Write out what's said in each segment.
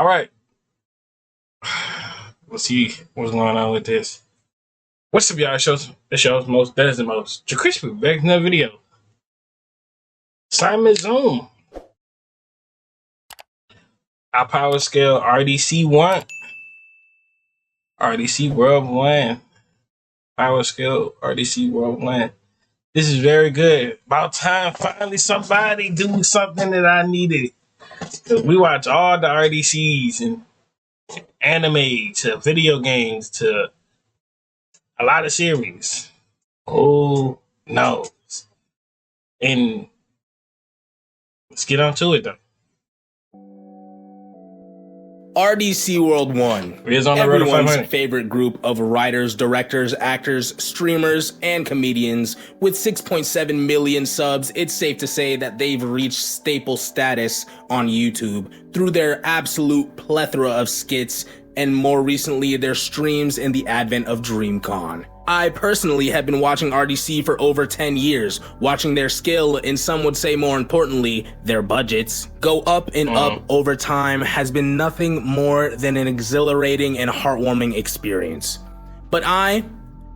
All right. Let's see what's going on with this. What's up, y'all? The show's most, that is the most. Crispy back in the video. Simon Zoom. Our power scale RDC1. RDC World 1. Power scale RDC World 1. This is very good. About time finally somebody do something that I needed. We watch all the RDCs and anime to video games to a lot of series. Oh no. And let's get on to it though. RDC World 1, everyone's favorite group of writers, directors, actors, streamers, and comedians. With 6.7 million subs, it's safe to say that they've reached staple status on YouTube through their absolute plethora of skits and more recently their streams in the advent of DreamCon. I personally have been watching RDC for over 10 years, watching their skill and some would say more importantly, their budgets, go up and up over time has been nothing more than an exhilarating and heartwarming experience. But I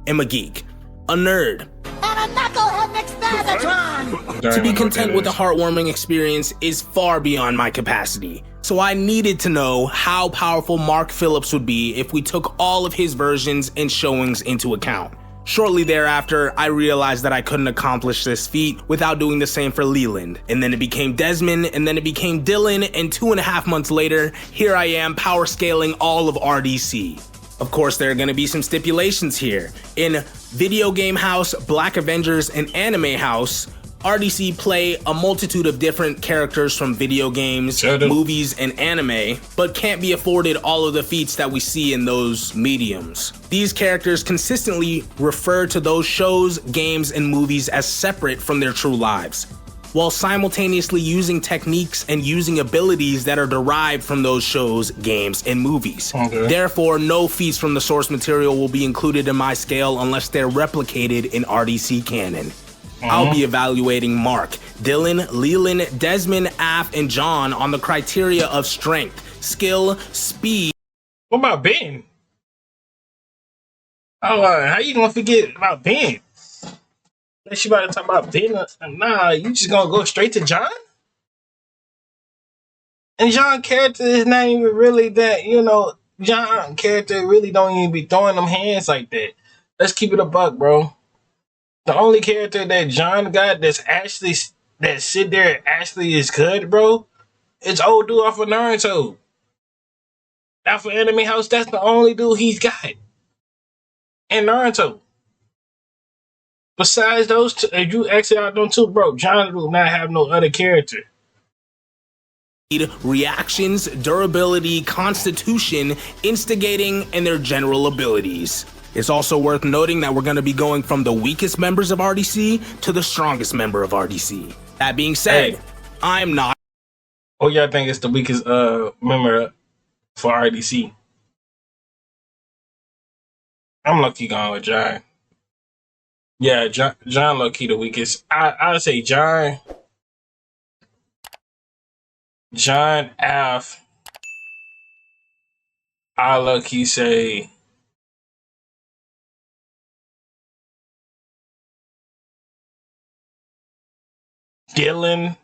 am a geek, a nerd, and a knucklehead McSpagatron! To be content with a heartwarming experience is far beyond my capacity. So I needed to know how powerful Mark Phillips would be if we took all of his versions and showings into account. Shortly thereafter, I realized that I couldn't accomplish this feat without doing the same for Leland. And then it became Desmond, and then it became Dylan, and 2.5 months later, here I am power scaling all of RDC. Of course, there are going to be some stipulations here. In Video Game House, Black Avengers, and Anime House, RDC play a multitude of different characters from video games, movies, and anime, but can't be afforded all of the feats that we see in those mediums. These characters consistently refer to those shows, games, and movies as separate from their true lives, while simultaneously using techniques and using abilities that are derived from those shows, games, and movies. Therefore, no feats from the source material will be included in my scale unless they're replicated in RDC canon. I'll be evaluating Mark, Dylan, Leland, Desmond, Af, and John on the criteria of strength, skill, speed. What about Ben? Oh, how you gonna forget about Ben? Unless you about to talk about Ben, nah, you just gonna go straight to John? And John character is not even really that, John character really don't even be throwing them hands like that. Let's keep it a buck, bro. The only character that John got that sit there actually is good, bro, it's old dude off of Naruto. Out for Anime House, that's the only dude he's got. And Naruto. Besides those two, if you exit out them two, bro, John will not have no other character. Reactions, durability, constitution, instigating, and their general abilities. It's also worth noting that we're going to be going from the weakest members of RDC to the strongest member of RDC. That being said, I'm not. Oh, y'all think it's the weakest member for RDC? I'm lucky going with John. Yeah, John low-key the weakest. I would say John, Af. I low-key say Dylan.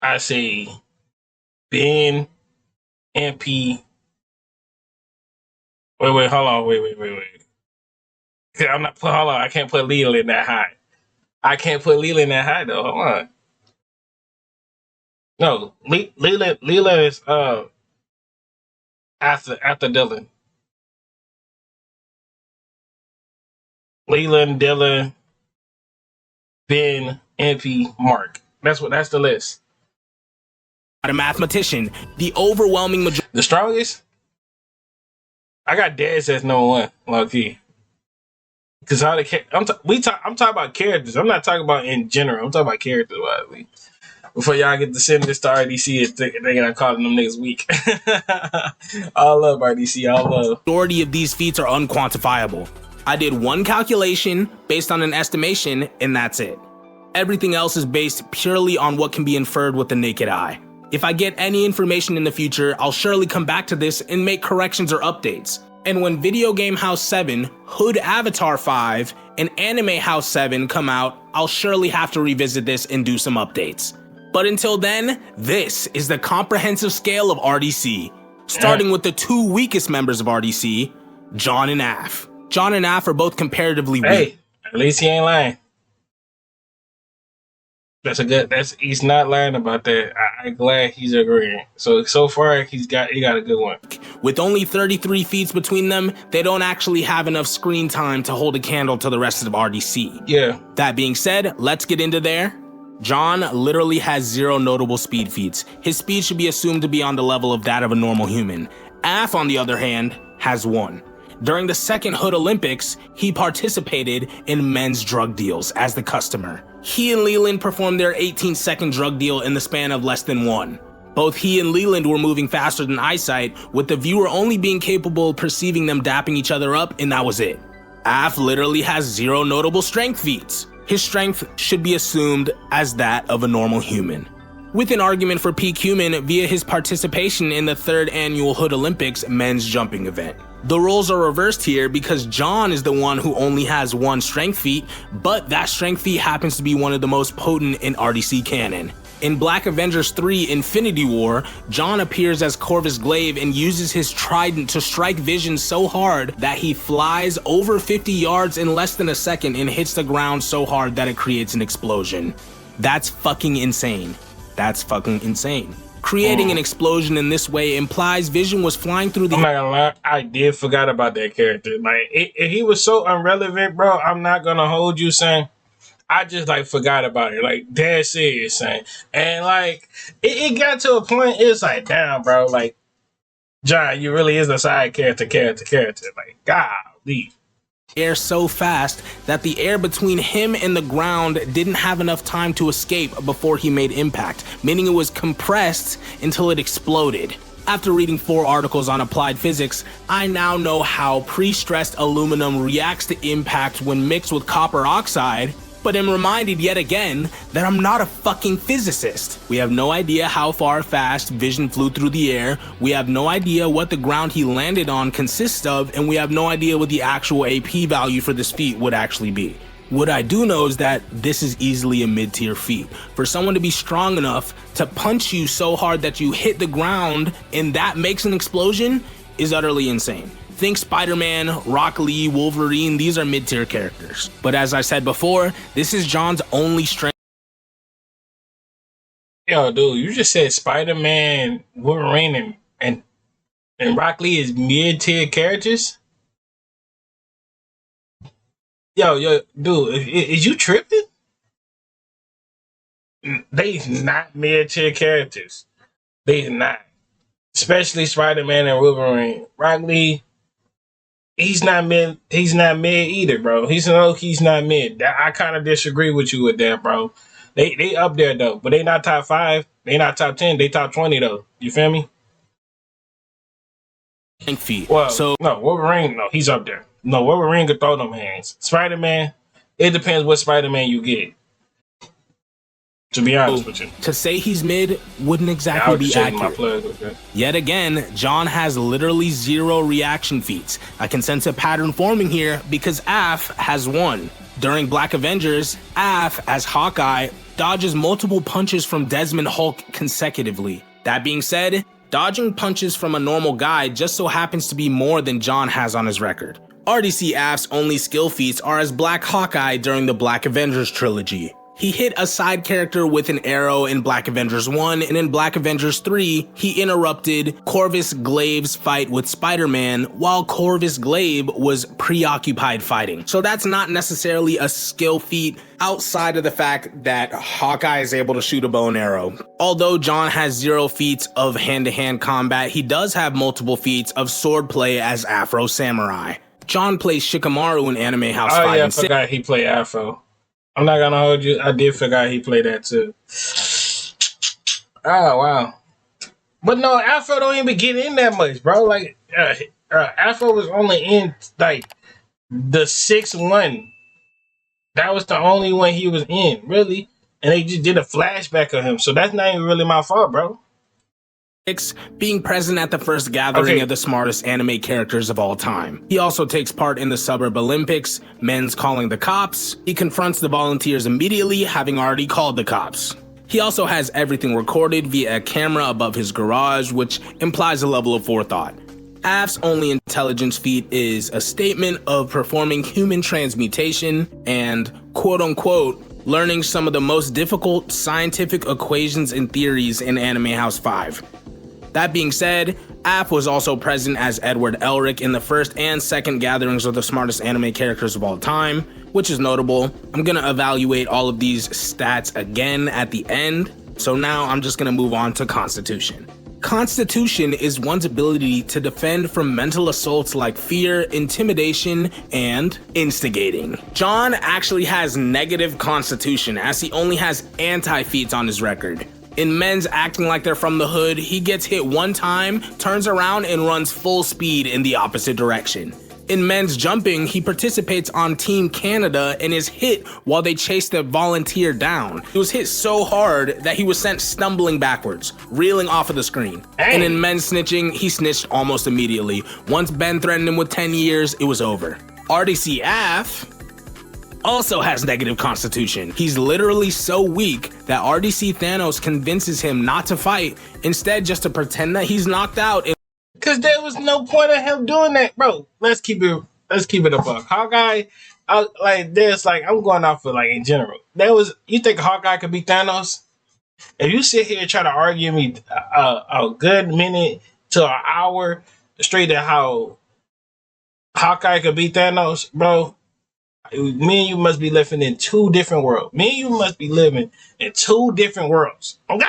I say Ben, MP. Wait, hold on. Wait. Hold on, I can't put Leland that high. Though. Hold on. No, Leland is after Dylan. Leland, Dylan, Ben, MP, Mark. That's the list. A mathematician, the overwhelming majority. The strongest? I got Dez as number one, low key. Because I'm talking about characters. I'm not talking about in general. I'm talking about characters. Before y'all get to send this to RDC, they're gonna call them next week. All love RDC. All love. Majority of these feats are unquantifiable. I did one calculation based on an estimation, and that's it. Everything else is based purely on what can be inferred with the naked eye. If I get any information in the future, I'll surely come back to this and make corrections or updates. And when Video Game House 7, Hood Avatar 5, and Anime House 7 come out, I'll surely have to revisit this and do some updates. But until then, this is the comprehensive scale of RDC. Starting with the two weakest members of RDC, John and Af. John and Af are both comparatively weak. Hey, at least he ain't lying. He's not lying about that. I'm glad he's agreeing. So far he got a good one. With only 33 feats between them, they don't actually have enough screen time to hold a candle to the rest of RDC. Yeah. That being said, let's get into there. John literally has 0 notable speed feats. His speed should be assumed to be on the level of that of a normal human. Af, on the other hand, has 1. During the second Hood Olympics, he participated in men's drug deals as the customer. He and Leland performed their 18-second drug deal in the span of less than 1. Both he and Leland were moving faster than eyesight, with the viewer only being capable of perceiving them dapping each other up, and that was it. Af literally has 0 notable strength feats. His strength should be assumed as that of a normal human. With an argument for peak human via his participation in the 3rd annual Hood Olympics men's jumping event. The roles are reversed here because John is the one who only has 1 strength feat, but that strength feat happens to be one of the most potent in RDC canon. In Black Avengers 3 Infinity War, John appears as Corvus Glaive and uses his trident to strike Vision so hard that he flies over 50 yards in less than a second and hits the ground so hard that it creates an explosion. That's fucking insane. That's fucking insane. Creating an explosion in this way implies Vision was flying through the— I'm not gonna lie, I did forgot about that character. Like, he was so irrelevant, bro. I'm not gonna hold you, son. I just, like, forgot about it. Like, dead serious, son. And, like, it got to a point, it's like, damn, bro. Like, John, you really is a side character. Like, golly. air so fast that the air between him and the ground didn't have enough time to escape before he made impact, meaning it was compressed until it exploded. After reading 4 articles on applied physics, I now know how pre-stressed aluminum reacts to impact when mixed with copper oxide, but am reminded yet again that I'm not a fucking physicist. We have no idea how far fast Vision flew through the air, we have no idea what the ground he landed on consists of, and we have no idea what the actual AP value for this feat would actually be. What I do know is that this is easily a mid-tier feat. For someone to be strong enough to punch you so hard that you hit the ground and that makes an explosion is utterly insane. Think Spider-Man, Rock Lee, Wolverine, these are mid-tier characters. But as I said before, this is John's only strength. Yo, dude, you just said Spider-Man, Wolverine, and Rock Lee is mid-tier characters? Yo, dude, is you tripping? They's not mid-tier characters. They's not. Especially Spider-Man and Wolverine. Rock Lee, he's not mid either, bro. He's not mid. I kind of disagree with you with that, bro. They up there though, but they not top 5. They not top 10. They top 20 though. You feel me? Feet. Well, so no, Wolverine, no, he's up there. No, Wolverine could throw them hands. Spider-Man, it depends what Spider-Man you get. To be honest with you. To say he's mid wouldn't exactly be accurate. Yet again, John has literally 0 reaction feats. I can sense a pattern forming here because Af has 1. During Black Avengers, Af, as Hawkeye, dodges multiple punches from Desmond Hulk consecutively. That being said, dodging punches from a normal guy just so happens to be more than John has on his record. RDC Af's only skill feats are as Black Hawkeye during the Black Avengers trilogy. He hit a side character with an arrow in Black Avengers 1, and in Black Avengers 3, he interrupted Corvus Glaive's fight with Spider-Man while Corvus Glaive was preoccupied fighting. So that's not necessarily a skill feat outside of the fact that Hawkeye is able to shoot a bow and arrow. Although John has 0 feats of hand-to-hand combat, he does have multiple feats of swordplay as Afro Samurai. John plays Shikamaru in Anime House 5 and 6. I forgot he played Afro. I'm not gonna hold you. I did forget he played that too. Oh, wow. But no, Afro don't even get in that much, bro. Like, Afro was only in, like, the 6-1. That was the only one he was in, really. And they just did a flashback of him. So that's not even really my fault, bro. Being present at the first gathering of the smartest anime characters of all time. He also takes part in the Suburb Olympics, men's calling the cops. He confronts the volunteers immediately, having already called the cops. He also has everything recorded via a camera above his garage, which implies a level of forethought. Aph's only intelligence feat is a statement of performing human transmutation and, quote-unquote, learning some of the most difficult scientific equations and theories in Anime House 5. That being said, Aph was also present as Edward Elric in the first and second gatherings of the smartest anime characters of all time, which is notable. I'm gonna evaluate all of these stats again at the end, so now I'm just gonna move on to Constitution. Constitution is one's ability to defend from mental assaults like fear, intimidation, and instigating. John actually has negative Constitution, as he only has anti-feats on his record. In men's acting like they're from the hood, he gets hit one time, turns around, and runs full speed in the opposite direction. In men's jumping, he participates on Team Canada and is hit while they chase the volunteer down. He was hit so hard that he was sent stumbling backwards, reeling off of the screen. And in men's snitching, he snitched almost immediately. Once Ben threatened him with 10 years, it was over. RDC Aph also has negative Constitution. He's literally so weak that RDC Thanos convinces him not to fight, instead just to pretend that he's knocked out. Cause there was no point of him doing that, bro. Let's keep it a buck. Hawkeye, I'm going off of in general. You think Hawkeye could beat Thanos? If you sit here and try to argue me a good minute to an hour straight at how Hawkeye could beat Thanos, bro, me and you must be living in two different worlds. Me and you must be living in two different worlds. Okay?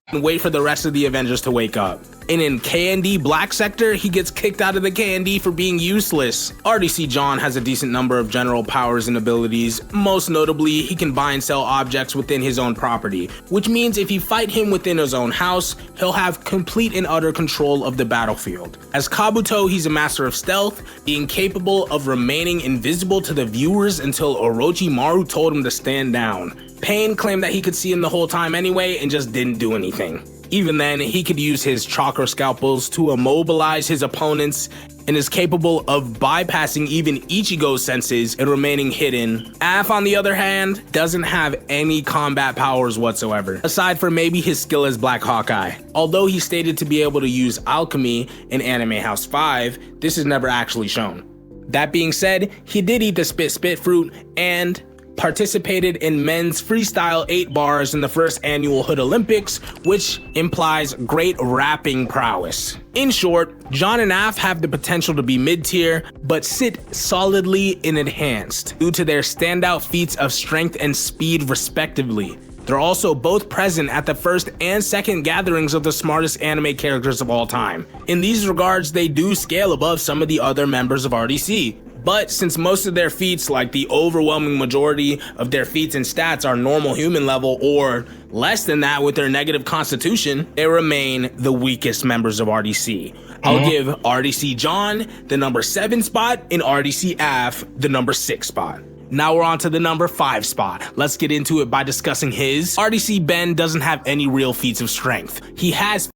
And wait for the rest of the Avengers to wake up. And in K&D Black Sector, he gets kicked out of the K&D for being useless. RDC John has a decent number of general powers and abilities. Most notably, he can buy and sell objects within his own property, which means if you fight him within his own house, he'll have complete and utter control of the battlefield. As Kabuto, he's a master of stealth, being capable of remaining invisible to the viewers until Orochimaru told him to stand down. Pain claimed that he could see him the whole time anyway and just didn't do anything. Even then, he could use his chakra scalpels to immobilize his opponents and is capable of bypassing even Ichigo's senses and remaining hidden. Aph, on the other hand, doesn't have any combat powers whatsoever, aside from maybe his skill as Black Hawkeye. Although he's stated to be able to use alchemy in Anime House 5, this is never actually shown. That being said, he did eat the spit fruit and participated in men's freestyle 8 bars in the first annual Hood Olympics, which implies great rapping prowess. In short, John and Aph have the potential to be mid-tier, but sit solidly in enhanced due to their standout feats of strength and speed respectively. They're also both present at the first and second gatherings of the smartest anime characters of all time. In these regards, they do scale above some of the other members of RDC. But since most of their feats, like the overwhelming majority of their feats and stats, are normal human level or less than that with their negative Constitution, they remain the weakest members of RDC. I'll give RDC John the number 7 spot and RDC Aph the number 6 spot. Now we're on to the number 5 spot. Let's get into it by discussing his. RDC Ben doesn't have any real feats of strength. He has...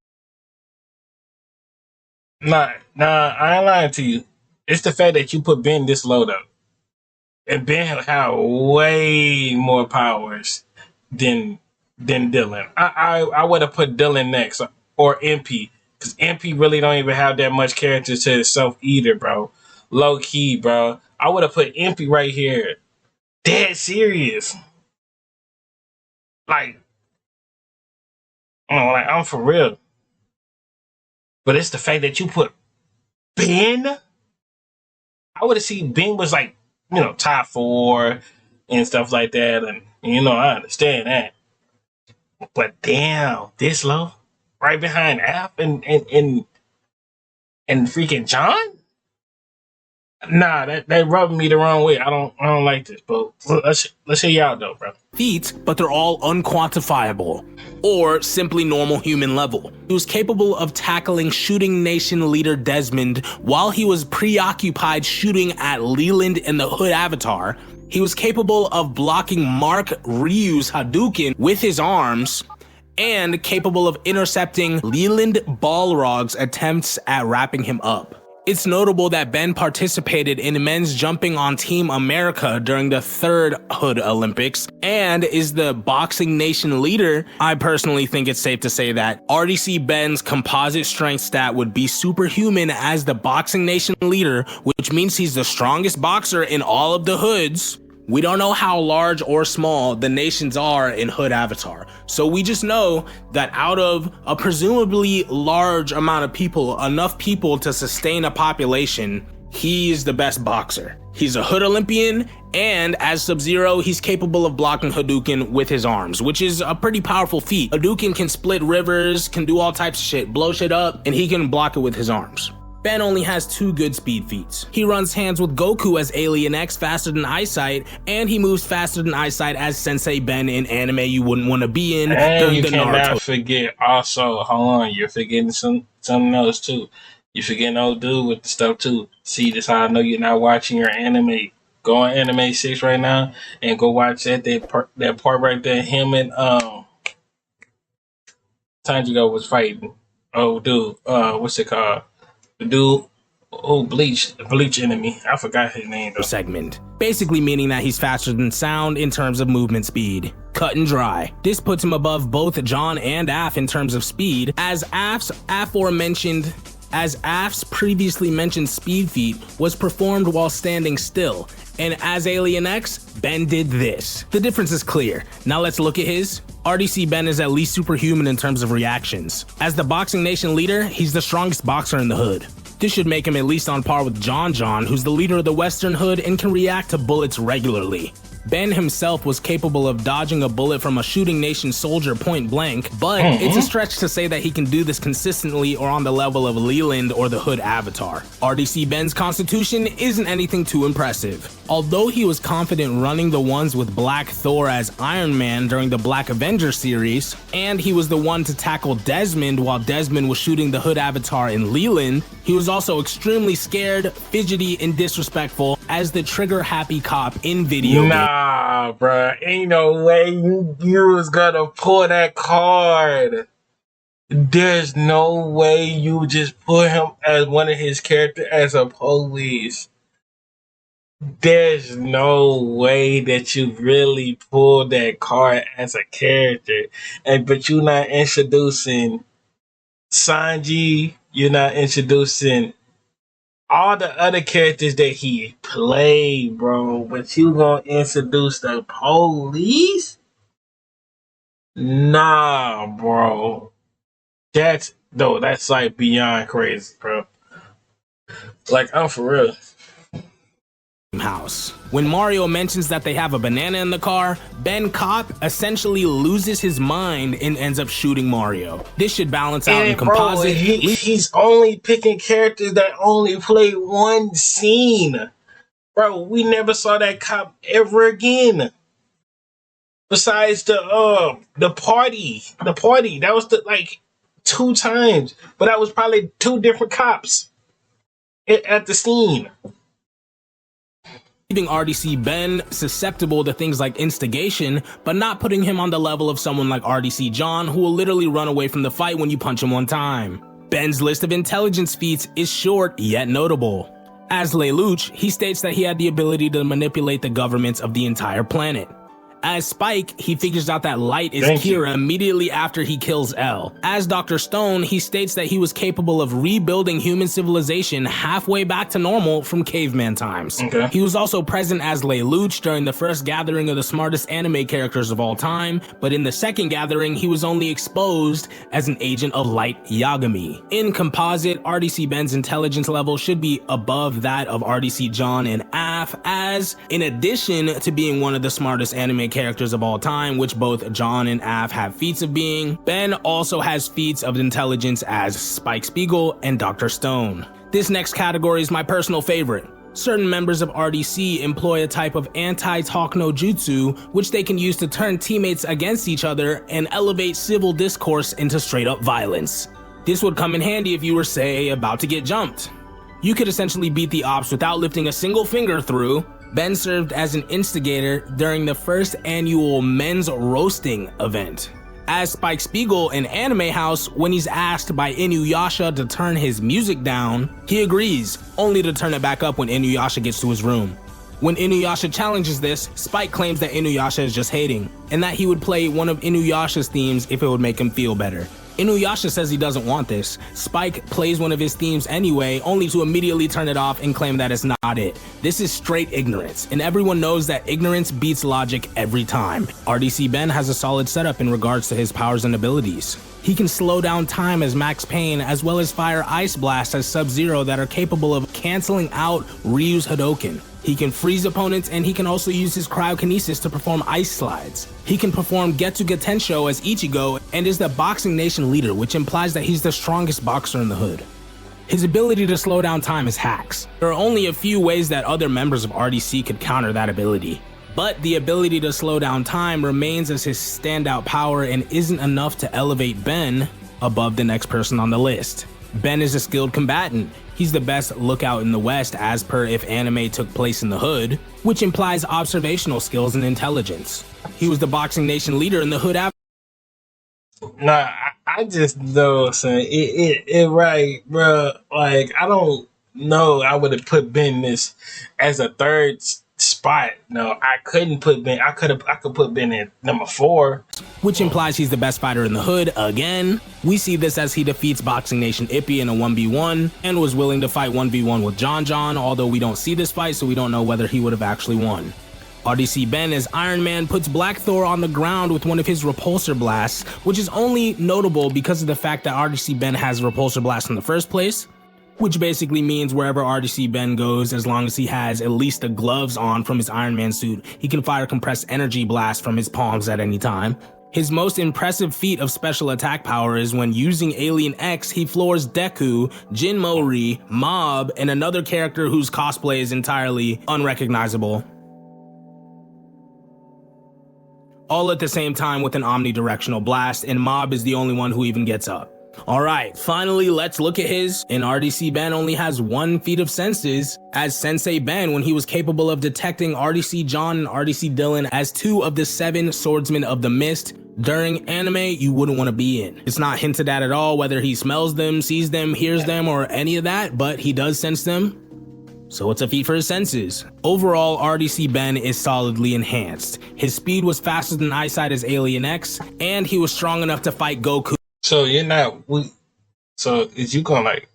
Nah, I ain't lying to you. It's the fact that you put Ben this low though. And Ben had way more powers than Dylan. I would have put Dylan next or MP. Because MP really don't even have that much character to itself either, bro. Low key, bro. I would have put MP right here. Dead serious. I'm for real. But it's the fact that you put Ben. I would have seen Ben was top 4 and stuff like that. And, I understand that. But damn, this low? Right behind Aph and freaking John? Nah, that rubbed me the wrong way. I don't like this, but let's hear you out though, bro. Feats, but they're all unquantifiable, or simply normal human level. He was capable of tackling shooting nation leader Desmond while he was preoccupied shooting at Leland and the Hood Avatar, He was capable of blocking Mark Ryu's Hadouken with his arms, and capable of intercepting Leland Balrog's attempts at wrapping him up. It's notable that Ben participated in men's jumping on Team America during the 3rd Hood Olympics and is the Boxing Nation leader. I personally think it's safe to say that RDC Ben's composite strength stat would be superhuman as the Boxing Nation leader, which means he's the strongest boxer in all of the hoods. We don't know how large or small the nations are in Hood Avatar, so we just know that out of a presumably large amount of people, enough people to sustain a population, he is the best boxer. He's a Hood Olympian, and as Sub-Zero, he's capable of blocking Hadouken with his arms, which is a pretty powerful feat. Hadouken can split rivers, can do all types of shit, blow shit up, and he can block it with his arms. Ben only has 2 good speed feats. He runs hands with Goku as Alien X faster than Eyesight, and he moves faster than Eyesight as Sensei Ben in anime you wouldn't want to be in and during the Naruto. You cannot forget also, hold on, you're forgetting something else too. You're forgetting old dude with the stuff too. See, that's how I know you're not watching your anime. Go on Anime 6 right now and go watch that part right there. Him and Tanjiro was fighting. Oh dude, what's it called? The dude, Bleach enemy. I forgot his name though. Segment. Basically meaning that he's faster than sound in terms of movement speed. Cut and dry. This puts him above both John and Af in terms of speed, as Af's previously mentioned speed feat was performed while standing still, and as Alien X, Ben did this. The difference is clear. Now let's look at his. RDC Ben is at least superhuman in terms of reactions. As the Boxing Nation leader, he's the strongest boxer in the Hood. This should make him at least on par with John, who's the leader of the Western Hood and can react to bullets regularly. Ben himself was capable of dodging a bullet from a Shooting Nation soldier point blank, but it's a stretch to say that he can do this consistently or on the level of Leland or the Hood Avatar. RDC Ben's constitution isn't anything too impressive. Although he was confident running the ones with Black Thor as Iron Man during the Black Avenger series, and he was the one to tackle Desmond while Desmond was shooting the Hood Avatar in Leland, he was also extremely scared, fidgety, and disrespectful as the trigger-happy cop in video games. Nah, bruh. Ain't no way you was gonna pull that card. There's no way you just put him as one of his characters as a police. There's no way that you really pulled that card as a character. But you're not introducing Sanji. You're not introducing all the other characters that he played, bro. But you gonna introduce the police? Nah, bro. That's like beyond crazy, bro. Like, I'm for real. House. When Mario mentions that they have a banana in the car, Ben Cop essentially loses his mind and ends up shooting Mario. This should balance out in composite. Bro, he's only picking characters that only play one scene. Bro, we never saw that cop ever again. Besides the party. The party. That was like 2 times. But that was probably 2 different cops at the scene. Leaving RDC Ben susceptible to things like instigation, but not putting him on the level of someone like RDC John, who will literally run away from the fight when you punch him one time. Ben's list of intelligence feats is short yet notable. As Lelouch, he states that he had the ability to manipulate the governments of the entire planet. As Spike, he figures out that light is Kira immediately after he kills L. As Dr. Stone, he states that he was capable of rebuilding human civilization halfway back to normal from caveman times. Okay. He was also present as Lelouch during the first gathering of the smartest anime characters of all time, but in the second gathering, he was only exposed as an agent of Light Yagami. In composite, RDC Ben's intelligence level should be above that of RDC John and Af, as in addition to being one of the smartest anime characters of all time, which both John and Af have feats of being, Ben also has feats of intelligence as Spike Spiegel and Dr. Stone. This next category is my personal favorite. Certain members of RDC employ a type of anti-talk no jutsu, which they can use to turn teammates against each other and elevate civil discourse into straight-up violence. This would come in handy if you were, say, about to get jumped. You could essentially beat the ops without lifting a single finger through Ben served as an instigator during the first annual men's roasting event. As Spike Spiegel in Anime House, when he's asked by Inuyasha to turn his music down, he agrees, only to turn it back up when Inuyasha gets to his room. When Inuyasha challenges this, Spike claims that Inuyasha is just hating, and that he would play one of Inuyasha's themes if it would make him feel better. Inuyasha says he doesn't want this. Spike plays one of his themes anyway, only to immediately turn it off and claim that it's not it. This is straight ignorance, and everyone knows that ignorance beats logic every time. RDC Ben has a solid setup in regards to his powers and abilities. He can slow down time as Max Payne, as well as fire Ice Blast as Sub-Zero that are capable of canceling out Ryu's Hadouken. He can freeze opponents, and he can also use his cryokinesis to perform ice slides. He can perform Getsuga Tensho as Ichigo and is the Boxing Nation leader, which implies that he's the strongest boxer in the hood. His ability to slow down time is hacks. There are only a few ways that other members of RDC could counter that ability. But the ability to slow down time remains as his standout power and isn't enough to elevate Ben above the next person on the list. Ben is a skilled combatant. He's the best lookout in the West as per if anime took place in the hood, which implies observational skills and intelligence. He was the Boxing Nation leader in the hood after. Nah, I just know, son. It right, bro. Like, I don't know. I would have put Ben this as a third spot. No, I couldn't put Ben. I could put Ben at number 4, which implies he's the best fighter in the hood again. We see this as he defeats Boxing Nation Ippy in a 1v1 and was willing to fight 1v1 with John, although we don't see this fight, so we don't know whether he would have actually won. RDC Ben as Iron Man puts Black Thor on the ground with one of his repulsor blasts, which is only notable because of the fact that RDC Ben has repulsor blasts in the first place, which basically means wherever RDC Ben goes, as long as he has at least the gloves on from his Iron Man suit, he can fire compressed energy blasts from his palms at any time. His most impressive feat of special attack power is when using Alien X, he floors Deku, Jin Mori, Mob, and another character whose cosplay is entirely unrecognizable, all at the same time with an omnidirectional blast, and Mob is the only one who even gets up. Alright, finally let's look at his. And RDC Ben only has 1 feat of senses as Sensei Ben when he was capable of detecting RDC John and RDC Dylan as 2 of the 7 swordsmen of the mist during anime you wouldn't want to be in. It's not hinted at all whether he smells them, sees them, hears them, or any of that, but he does sense them. So it's a feat for his senses. Overall, RDC Ben is solidly enhanced. His speed was faster than eyesight as Alien X, and he was strong enough to fight Goku. So you're not weak. So is you gonna like?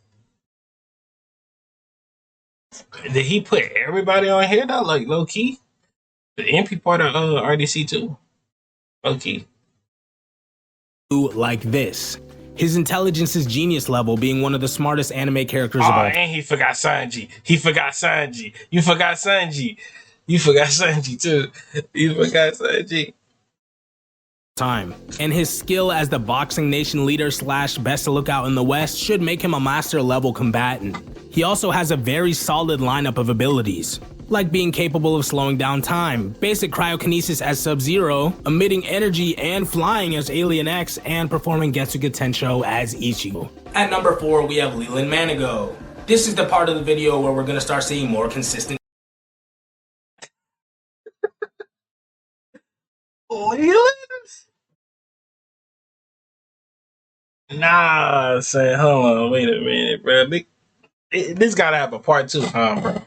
Did he put everybody on here though? Like low key, the MP part of RDC too. Low key. Like this. His intelligence is genius level, being one of the smartest anime characters of all. And he forgot Sanji. He forgot Sanji. You forgot Sanji. You forgot Sanji too. You forgot Sanji. Time. And his skill as the Boxing Nation leader / best lookout in the West should make him a master level combatant. He also has a very solid lineup of abilities, like being capable of slowing down time, basic cryokinesis as Sub-Zero, emitting energy and flying as Alien X, and performing Getsuga Tensho as Ichigo. At number 4, we have Leland Manigo. This is the part of the video where we're gonna start seeing more consistent. Leland? Nah, say, hold on, wait a minute, bro. This gotta have a part 2, bro.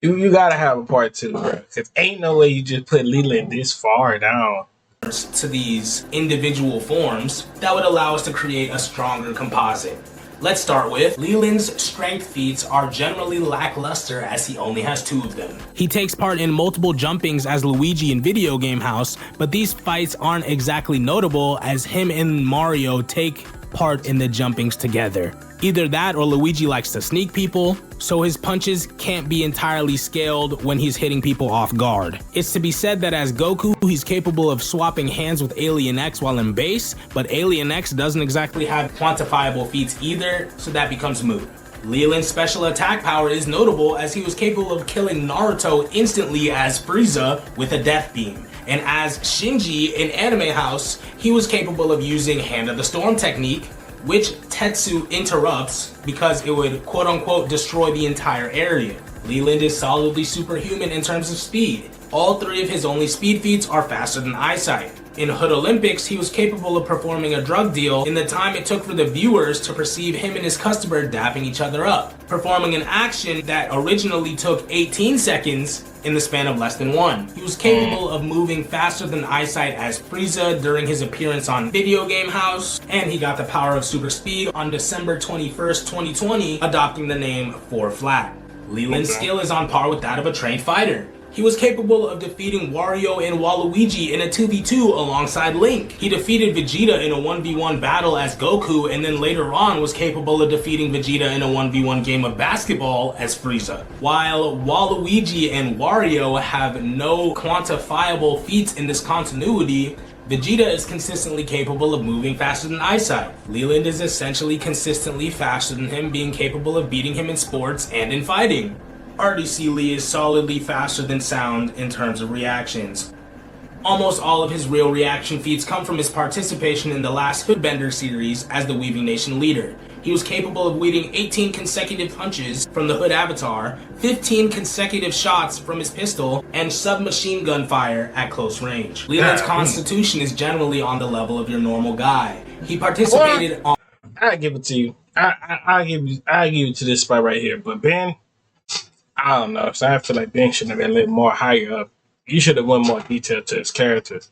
You gotta have a part 2, bro. Cause ain't no way you just put Leland this far down. To these individual forms that would allow us to create a stronger composite. Let's start with Leland's strength feats are generally lackluster as he only has 2 of them. He takes part in multiple jumpings as Luigi in Video Game House, but these fights aren't exactly notable as him and Mario take part in the jumpings together. Either that or Luigi likes to sneak people, so his punches can't be entirely scaled when he's hitting people off guard. It's to be said that as Goku, he's capable of swapping hands with Alien X while in base, but Alien X doesn't exactly have quantifiable feats either, so that becomes moot. Leland's special attack power is notable as he was capable of killing Naruto instantly as Frieza with a death beam. And as Shinji in Anime House, he was capable of using Hand of the Storm technique, which Tetsu interrupts because it would quote-unquote destroy the entire area. Leland is solidly superhuman in terms of speed. All 3 of his only speed feats are faster than eyesight. In Hood Olympics, he was capable of performing a drug deal in the time it took for the viewers to perceive him and his customer dapping each other up, performing an action that originally took 18 seconds in the span of less than 1. He was capable of moving faster than eyesight as Frieza during his appearance on Video Game House, and he got the power of super speed on December 21st, 2020, adopting the name 4 Flat. Leland's skill is on par with that of a trained fighter. He was capable of defeating Wario and Waluigi in a 2v2 alongside Link. He defeated Vegeta in a 1v1 battle as Goku, and then later on was capable of defeating Vegeta in a 1v1 game of basketball as Frieza. While Waluigi and Wario have no quantifiable feats in this continuity, Vegeta is consistently capable of moving faster than eyesight. Leland is essentially consistently faster than him, being capable of beating him in sports and in fighting. RDC Lee is solidly faster than sound in terms of reactions. Almost all of his real reaction feats come from his participation in the last Hoodbender series as the Weaving Nation leader. He was capable of wielding 18 consecutive punches from the Hood avatar, 15 consecutive shots from his pistol, and submachine gun fire at close range. Leland's constitution is generally on the level of your normal guy. He participated on... I give it to you. I give you to this spot right here. But Ben, I don't know. So I feel like Ben should have been a little more higher up. You should have went more detail to his characters.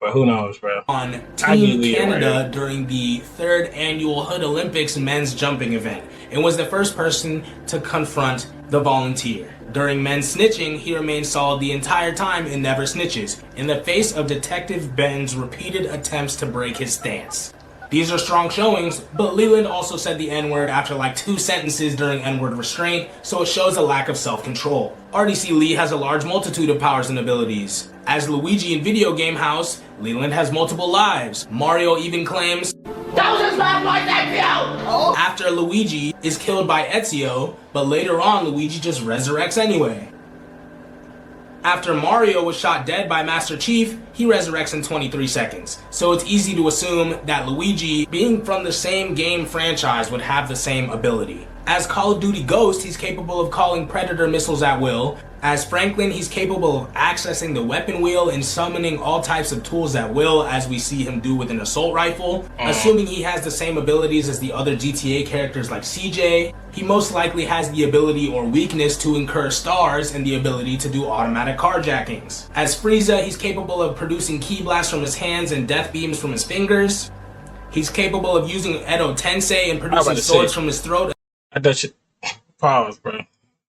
But who knows, bro? On Team Canada during the 3rd annual Hood Olympics men's jumping event, and was the first person to confront the volunteer. During men's snitching, he remained solid the entire time and never snitches, in the face of Detective Ben's repeated attempts to break his stance. These are strong showings, but Leland also said the N-word after like 2 sentences during N-word restraint, so it shows a lack of self-control. RDC Lee has a large multitude of powers and abilities. As Luigi in Video Game House, Leland has multiple lives. Mario even claims, "Thousands left my Ezio!" After Luigi is killed by Ezio, but later on Luigi just resurrects anyway. After Mario was shot dead by Master Chief, he resurrects in 23 seconds. So it's easy to assume that Luigi, being from the same game franchise, would have the same ability. As Call of Duty Ghost, he's capable of calling Predator missiles at will. As Franklin, he's capable of accessing the weapon wheel and summoning all types of tools at will, as we see him do with an assault rifle. Assuming he has the same abilities as the other GTA characters like CJ, he most likely has the ability or weakness to incur stars and the ability to do automatic carjackings. As Frieza, he's capable of producing ki blasts from his hands and death beams from his fingers. He's capable of using Edo Tensei and producing swords from his throat. I thought you pause, bro.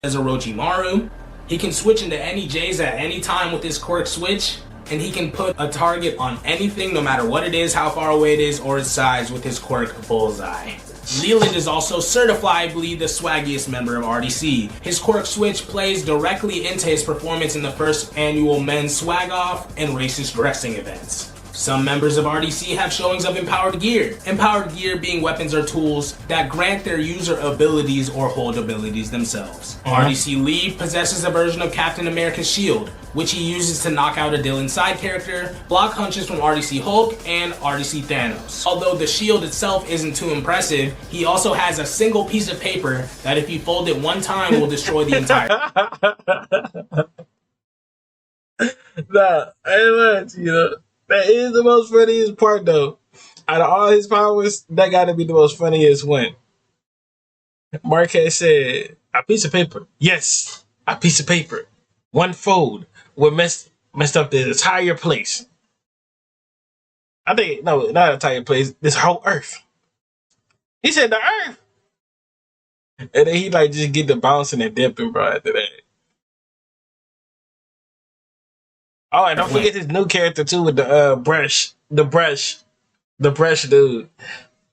As Orochimaru. He can switch into any J's at any time with his quirk switch, and he can put a target on anything no matter what it is, how far away it is, or its size with his quirk Bullseye. Leland is also certifiably the swaggiest member of RDC. His quirk switch plays directly into his performance in the 1st annual men's swag off and racist dressing events. Some members of RDC have showings of empowered gear. Empowered gear being weapons or tools that grant their user abilities or hold abilities themselves. RDC Lee possesses a version of Captain America's shield, which he uses to knock out a Dylan side character, block punches from RDC Hulk, and RDC Thanos. Although the shield itself isn't too impressive, he also has a single piece of paper that if you fold it one time will destroy the entire... Nah, ain't much, you know. That is the most funniest part, though. Out of all his powers, that got to be the most funniest one. Marquez said, "A piece of paper. Yes, a piece of paper. One fold would messed up the entire place. I think, no, not entire place, this whole earth." He said the earth. And then he like just get the bouncing and dipping, bro, after that. Oh, and don't forget his new character too with the brush dude,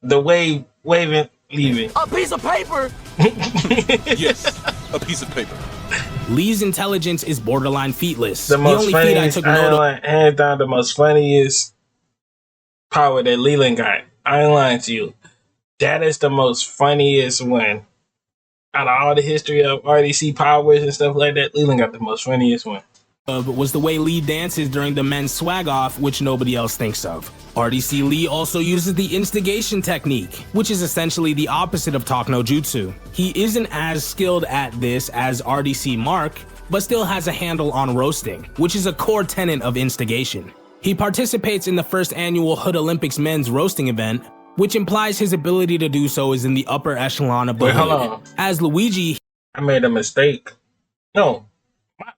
the waving, leaving. A piece of paper. Yes, a piece of paper. Lee's intelligence is borderline featless. The most funniest, hands down, the most funniest power that Leland got. I ain't lying to you. That is the most funniest one. Out of all the history of RDC powers and stuff like that, Leland got the most funniest one. was the way Lee dances during the men's swag-off, which nobody else thinks of. RDC Lee also uses the instigation technique, which is essentially the opposite of talk no jutsu. He isn't as skilled at this as RDC Mark, but still has a handle on roasting, which is a core tenet of instigation. He participates in the first annual Hood Olympics men's roasting event, which implies his ability to do so is in the upper echelon of the hood. As Luigi, I made a mistake. No,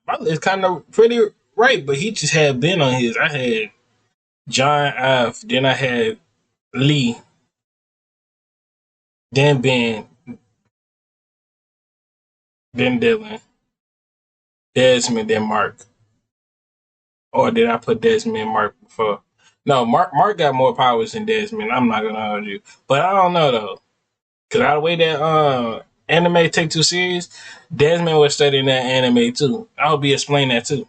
my list kind of pretty right, but he just had Ben on his. I had John F, then I had Lee, then Ben, then Dylan, Desmond, then Mark. Or did I put Desmond and Mark before? No, Mark got more powers than Desmond. I'm not gonna argue, but I don't know though, cause out of the way that anime take too serious, Desmond was studying that anime too. I'll be explaining that too.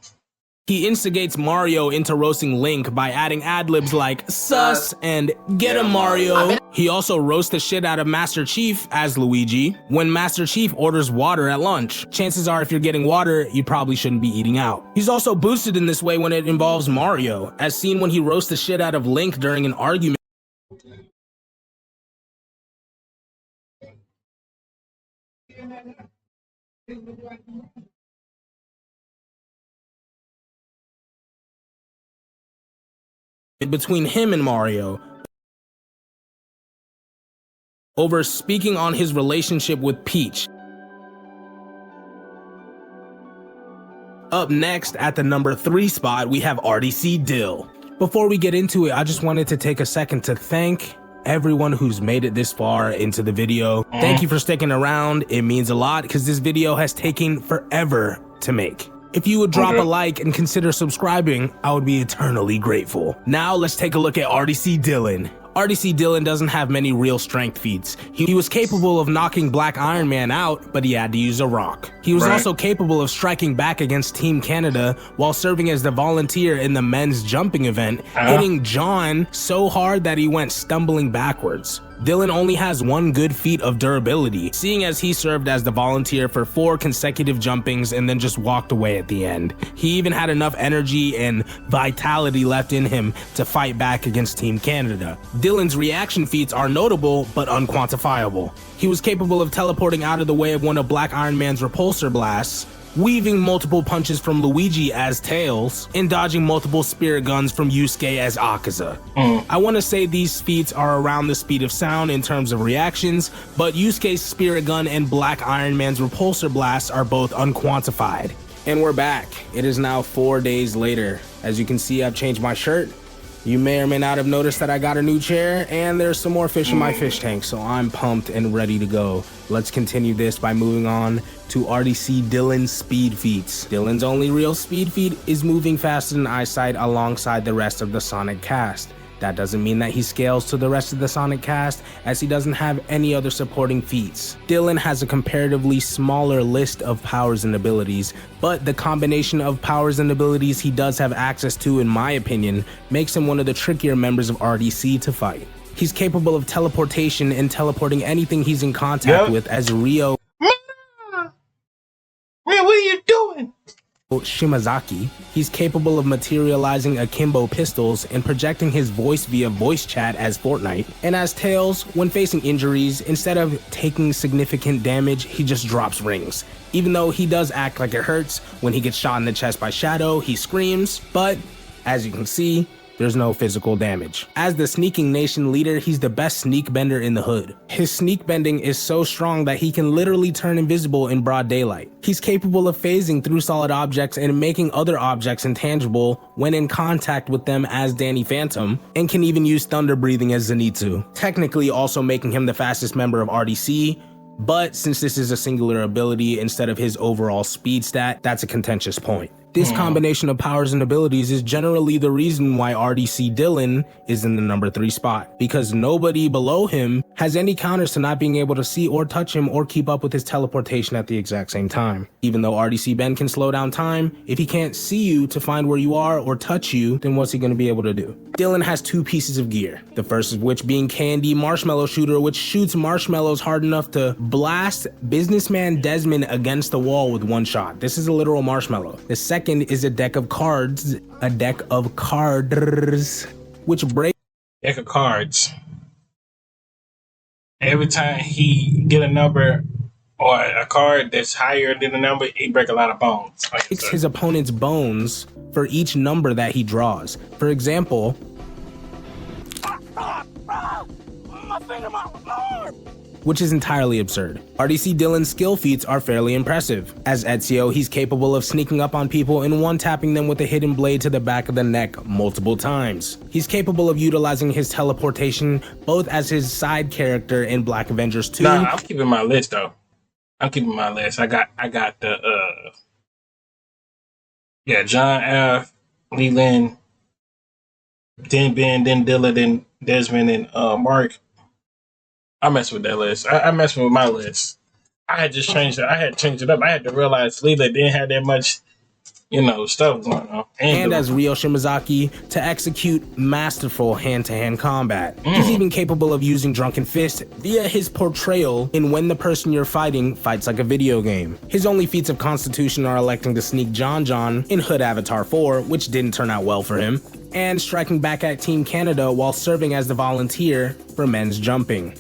he instigates Mario into roasting Link by adding ad-libs like sus and get him Mario. He also roasts the shit out of Master Chief as Luigi when Master Chief orders water at lunch. Chances are if you're getting water, you probably shouldn't be eating out. He's also boosted in this way when it involves Mario, as seen when he roasts the shit out of Link during an argument between him and Mario over speaking on his relationship with Peach. Up next, at the number 3 spot, we have RDC Dill. Before we get into it, I just wanted to take a second to thank everyone who's made it this far into the video. Thank you for sticking around. It means a lot because this video has taken forever to make. If you would drop a like and consider subscribing, I would be eternally grateful. Now let's take a look at RDC Dylan. RDC Dylan doesn't have many real strength feats. He was capable of knocking Black Iron Man out, but he had to use a rock. He was also capable of striking back against Team Canada while serving as the volunteer in the men's jumping event, hitting John so hard that he went stumbling backwards. Dylan only has one good feat of durability, seeing as he served as the volunteer for 4 consecutive jumpings and then just walked away at the end. He even had enough energy and vitality left in him to fight back against Team Canada. Dylan's reaction feats are notable but unquantifiable. He was capable of teleporting out of the way of one of Black Iron Man's repulsor blasts, weaving multiple punches from Luigi as Tails, and dodging multiple spirit guns from Yusuke as Akaza. I want to say these feats are around the speed of sound in terms of reactions, but Yusuke's spirit gun and Black Iron Man's repulsor blast are both unquantified. And we're back. It is now 4 days later. As you can see, I've changed my shirt. You may or may not have noticed that I got a new chair, and there's some more fish in my fish tank, so I'm pumped and ready to go. Let's continue this by moving on to RDC Dylan's speed feats. Dylan's only real speed feat is moving faster than eyesight alongside the rest of the Sonic cast. That doesn't mean that he scales to the rest of the Sonic cast, as he doesn't have any other supporting feats. Dylan has a comparatively smaller list of powers and abilities, but the combination of powers and abilities he does have access to, in my opinion, makes him one of the trickier members of RDC to fight. He's capable of teleportation and teleporting anything he's in contact with, as Ryo Man, what are you doing? Shimazaki. He's capable of materializing akimbo pistols and projecting his voice via voice chat as Fortnite. And as Tails, when facing injuries, instead of taking significant damage, he just drops rings. Even though he does act like it hurts, when he gets shot in the chest by Shadow, he screams, but as you can see, there's no physical damage. As the sneaking nation leader, he's the best sneak bender in the hood. His sneak bending is so strong that he can literally turn invisible in broad daylight. He's capable of phasing through solid objects and making other objects intangible when in contact with them as Danny Phantom, and can even use thunder breathing as Zenitsu, technically also making him the fastest member of RDC, but since this is a singular ability instead of his overall speed stat, that's a contentious point. This combination of powers and abilities is generally the reason why RDC Dylan is in the number 3 spot, because nobody below him has any counters to not being able to see or touch him or keep up with his teleportation at the exact same time. Even though RDC Ben can slow down time, if he can't see you to find where you are or touch you, then what's he going to be able to do? Dylan has 2 pieces of gear, the first of which being Candy Marshmallow Shooter, which shoots marshmallows hard enough to blast Businessman Desmond against the wall with one shot. This is a literal marshmallow. The second second is a deck of cards, which break Deck of cards. Every time he get a number or a card that's higher than the number, he break a lot of bones. breaks his opponent's bones for each number that he draws. For example, which is entirely absurd. RDC Dylan's skill feats are fairly impressive. As Ezio, he's capable of sneaking up on people and one-tapping them with a hidden blade to the back of the neck multiple times. He's capable of utilizing his teleportation both as his side character in Black Avengers 2. Nah, I'm keeping my list though. I'm keeping my list. I got the John F, Leland, then Ben, then Dylan, then Desmond, and Mark. I mess with that list. I mess with my list. I had just changed it. I had changed it up. I had to realize Leland didn't have that much, stuff going on. And as Ryo Shimazaki, to execute masterful hand-to-hand combat. He's even capable of using Drunken Fist via his portrayal in When the Person You're Fighting Fights Like a Video Game. His only feats of constitution are electing to sneak John in Hood Avatar 4, which didn't turn out well for him, and striking back at Team Canada while serving as the volunteer for men's jumping.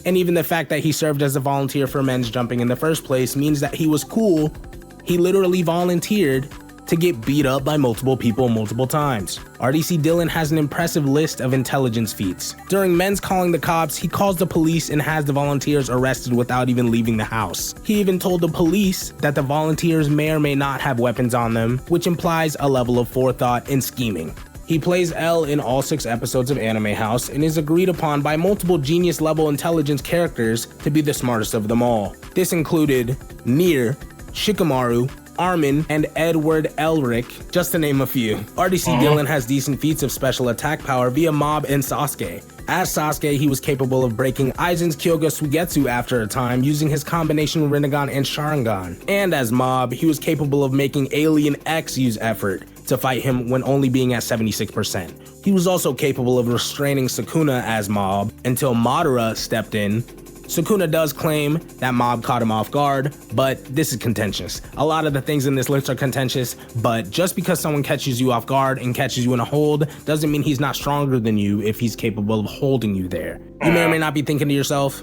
And even the fact that he served as a volunteer for men's jumping in the first place means that he was cool. He literally volunteered to get beat up by multiple people multiple times. RDC Dylan has an impressive list of intelligence feats. During men's calling the cops, he calls the police and has the volunteers arrested without even leaving the house. He even told the police that the volunteers may or may not have weapons on them, which implies a level of forethought and scheming. He plays L in all 6 episodes of Anime House and is agreed upon by multiple genius-level intelligence characters to be the smartest of them all. This included Nier, Shikamaru, Armin, and Edward Elric, just to name a few. RDC Dylan has decent feats of special attack power via Mob and Sasuke. As Sasuke, he was capable of breaking Aizen's Kyoga Suigetsu after a time using his combination Rinnegan and Sharingan. And as Mob, he was capable of making Alien X use effort to fight him when only being at 76%. He was also capable of restraining Sukuna as Mob until Madara stepped in. Sukuna does claim that Mob caught him off guard, but this is contentious. A lot of the things in this list are contentious, but just because someone catches you off guard and catches you in a hold doesn't mean he's not stronger than you if he's capable of holding you there. You may or may not be thinking to yourself,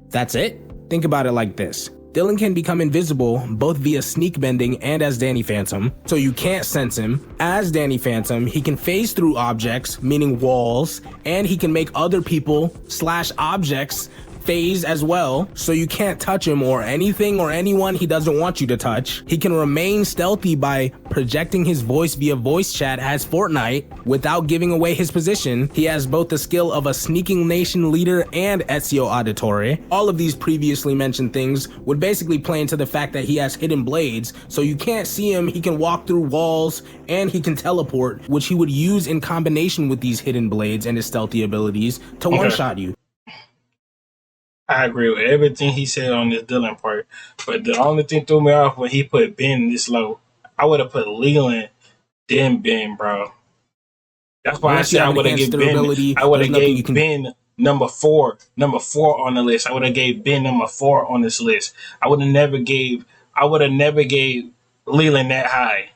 that's it? Think about it like this. Dylan can become invisible both via sneak bending and as Danny Phantom, so you can't sense him. As Danny Phantom, he can phase through objects, meaning walls, and he can make other people / objects phase as well, so you can't touch him or anything or anyone he doesn't want you to touch. He can remain stealthy by projecting his voice via voice chat as Fortnite without giving away his position. He has both the skill of a sneaking nation leader and Ezio Auditore. All of these previously mentioned things would basically play into the fact that he has hidden blades, so you can't see him, he can walk through walls, and he can teleport, which he would use in combination with these hidden blades and his stealthy abilities to one-shot you. I agree with everything he said on this Dylan part, but the only thing threw me off when he put Ben this low. I would have put Leland, then Ben, bro. That's why I said I would have given Ben. I would have gave Ben number 4 on the list. I would have gave Ben number 4 on this list. I would have never gave Leland that high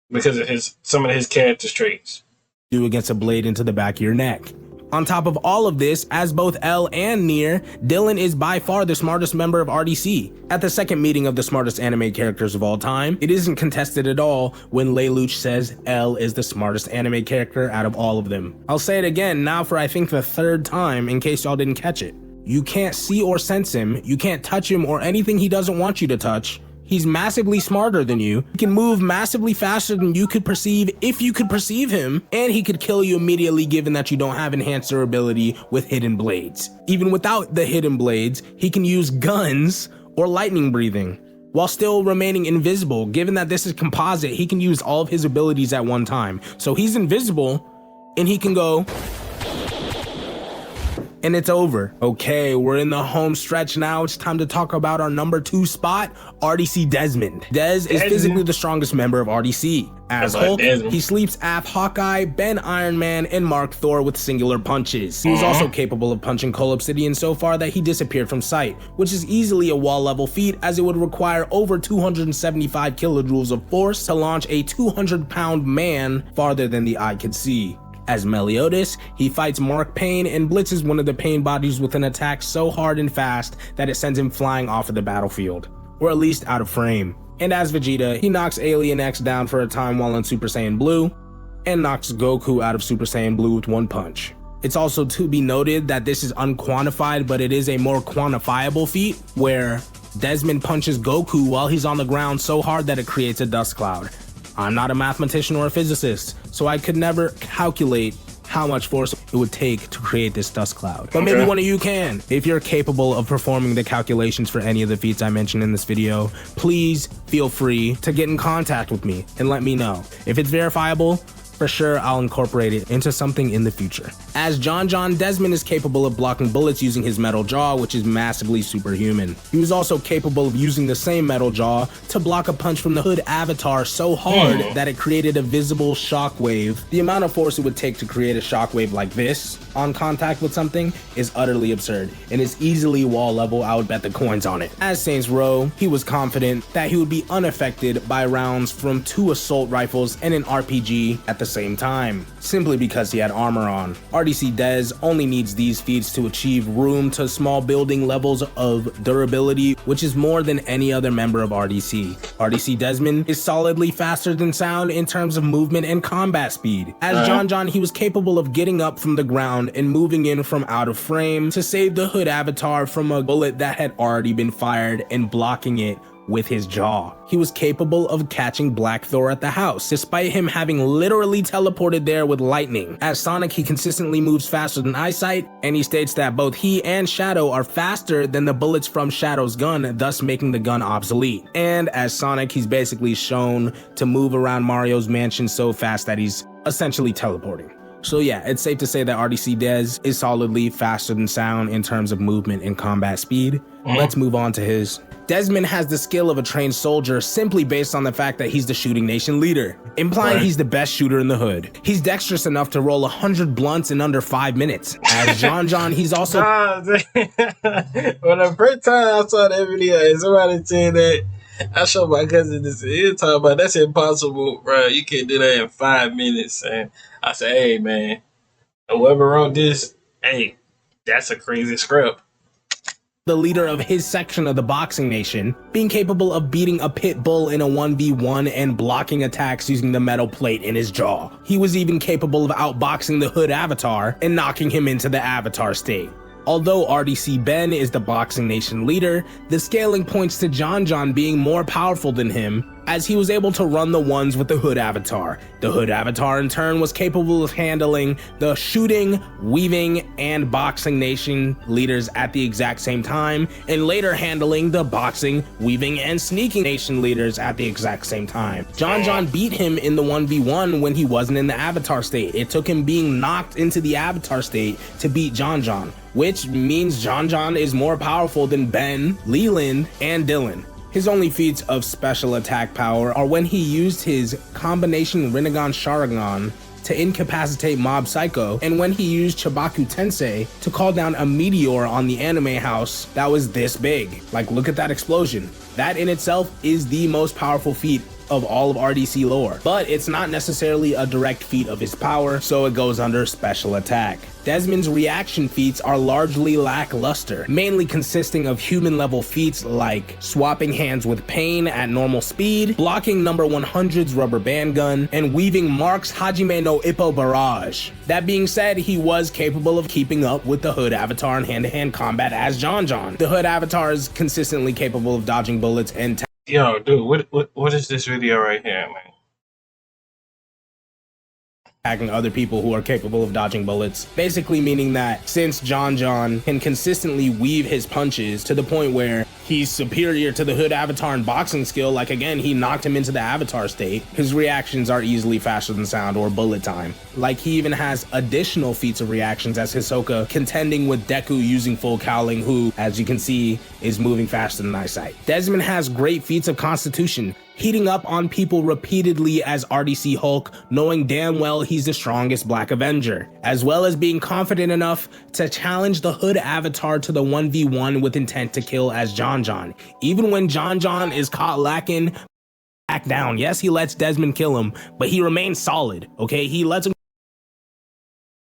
because of some of his character traits. Do against a blade into the back of your neck. On top of all of this, as both L and Nier, Dylan is by far the smartest member of RDC. At the second meeting of the smartest anime characters of all time, it isn't contested at all when Lelouch says L is the smartest anime character out of all of them. I'll say it again now for I think the 3rd time in case y'all didn't catch it. You can't see or sense him, you can't touch him or anything he doesn't want you to touch. He's massively smarter than you. He can move massively faster than you could perceive if you could perceive him, and he could kill you immediately given that you don't have enhanced durability with hidden blades. Even without the hidden blades, he can use guns or lightning breathing, while still remaining invisible. Given that this is composite, he can use all of his abilities at one time. So he's invisible, and he can go And it's over. Okay, we're in the home stretch now. It's time to talk about our number 2 spot, RDC Desmond. Dez is physically the strongest member of RDC. As Hulk, he sleeps App Hawkeye, Ben Iron Man, and Mark Thor with singular punches. He was also capable of punching Cole Obsidian so far that he disappeared from sight, which is easily a wall level feat as it would require over 275 kilojoules of force to launch a 200-pound man farther than the eye could see. As Meliodas, he fights Mark Payne and blitzes one of the Payne bodies with an attack so hard and fast that it sends him flying off of the battlefield, or at least out of frame. And as Vegeta, he knocks Alien X down for a time while in Super Saiyan Blue, and knocks Goku out of Super Saiyan Blue with one punch. It's also to be noted that this is unquantified, but it is a more quantifiable feat, where Desmond punches Goku while he's on the ground so hard that it creates a dust cloud. I'm not a mathematician or a physicist, so I could never calculate how much force it would take to create this dust cloud. But maybe one of you can. If you're capable of performing the calculations for any of the feats I mentioned in this video, please feel free to get in contact with me and let me know. If it's verifiable, for sure I'll incorporate it into something in the future. As John, Desmond is capable of blocking bullets using his metal jaw, which is massively superhuman. He was also capable of using the same metal jaw to block a punch from the Hood Avatar so hard that it created a visible shockwave. The amount of force it would take to create a shockwave like this on contact with something is utterly absurd, and is easily wall level. I would bet the coins on it. As Saints Row, he was confident that he would be unaffected by rounds from 2 assault rifles and an RPG at the same time, simply because he had armor on. RDC Dez only needs these feats to achieve room to small building levels of durability, which is more than any other member of RDC. RDC Desmond is solidly faster than sound in terms of movement and combat speed. As John, he was capable of getting up from the ground and moving in from out of frame to save the Hood Avatar from a bullet that had already been fired and blocking it with his jaw. He was capable of catching Black Thor at the house, despite him having literally teleported there with lightning. As Sonic, he consistently moves faster than Eyesight, and he states that both he and Shadow are faster than the bullets from Shadow's gun, thus making the gun obsolete. And as Sonic, he's basically shown to move around Mario's mansion so fast that he's essentially teleporting. So yeah, it's safe to say that RDC Dez is solidly faster than sound in terms of movement and combat speed. Let's move on to his. Desmond has the skill of a trained soldier simply based on the fact that he's the shooting nation leader, implying he's the best shooter in the hood. He's dexterous enough to roll 100 blunts in under 5 minutes. As John, he's also... When the first time I saw that video and somebody said that, I showed my cousin this, he was talking about, that's impossible, bro. You can't do that in 5 minutes. And I said, hey, man, whoever wrote this, hey, that's a crazy script. The leader of his section of the boxing nation, being capable of beating a pit bull in a 1v1 and blocking attacks using the metal plate in his jaw. He was even capable of outboxing the Hood Avatar and knocking him into the Avatar state. Although RDC Ben is the boxing nation leader, the scaling points to John being more powerful than him, as he was able to run the ones with the Hood Avatar. The Hood Avatar in turn was capable of handling the shooting, weaving, and boxing nation leaders at the exact same time, and later handling the boxing, weaving, and sneaking nation leaders at the exact same time. John beat him in the 1v1 when he wasn't in the Avatar state. It took him being knocked into the Avatar state to beat John, which means John is more powerful than Ben, Leland, and Dylan. His only feats of special attack power are when he used his combination Rinnegan Sharingan to incapacitate Mob Psycho, and when he used Chibaku Tensei to call down a meteor on the anime house that was this big. Like, look at that explosion. That in itself is the most powerful feat of all of RDC lore, but it's not necessarily a direct feat of his power, so it goes under special attack. Desmond's reaction feats are largely lackluster, mainly consisting of human level feats like swapping hands with Pain at normal speed, blocking number 100's rubber band gun, and weaving Mark's Hajime no Ippo barrage. That being said, he was capable of keeping up with the Hood Avatar in hand-to-hand combat as John. The Hood Avatar is consistently capable of dodging bullets and Yo, dude, what is this video right here, man? attacking other people who are capable of dodging bullets. Basically meaning that since John can consistently weave his punches to the point where he's superior to the Hood Avatar in boxing skill, like again, he knocked him into the Avatar state, his reactions are easily faster than sound or bullet time. Like he even has additional feats of reactions as Hisoka contending with Deku using full cowling, who, as you can see, is moving faster than eyesight. Desmond has great feats of constitution, heating up on people repeatedly as RDC Hulk, knowing damn well he's the strongest Black Avenger, as well as being confident enough to challenge the Hood Avatar to the 1v1 with intent to kill as John. Even when John is caught lacking, back down. Yes, he lets Desmond kill him, but he remains solid, okay? He lets him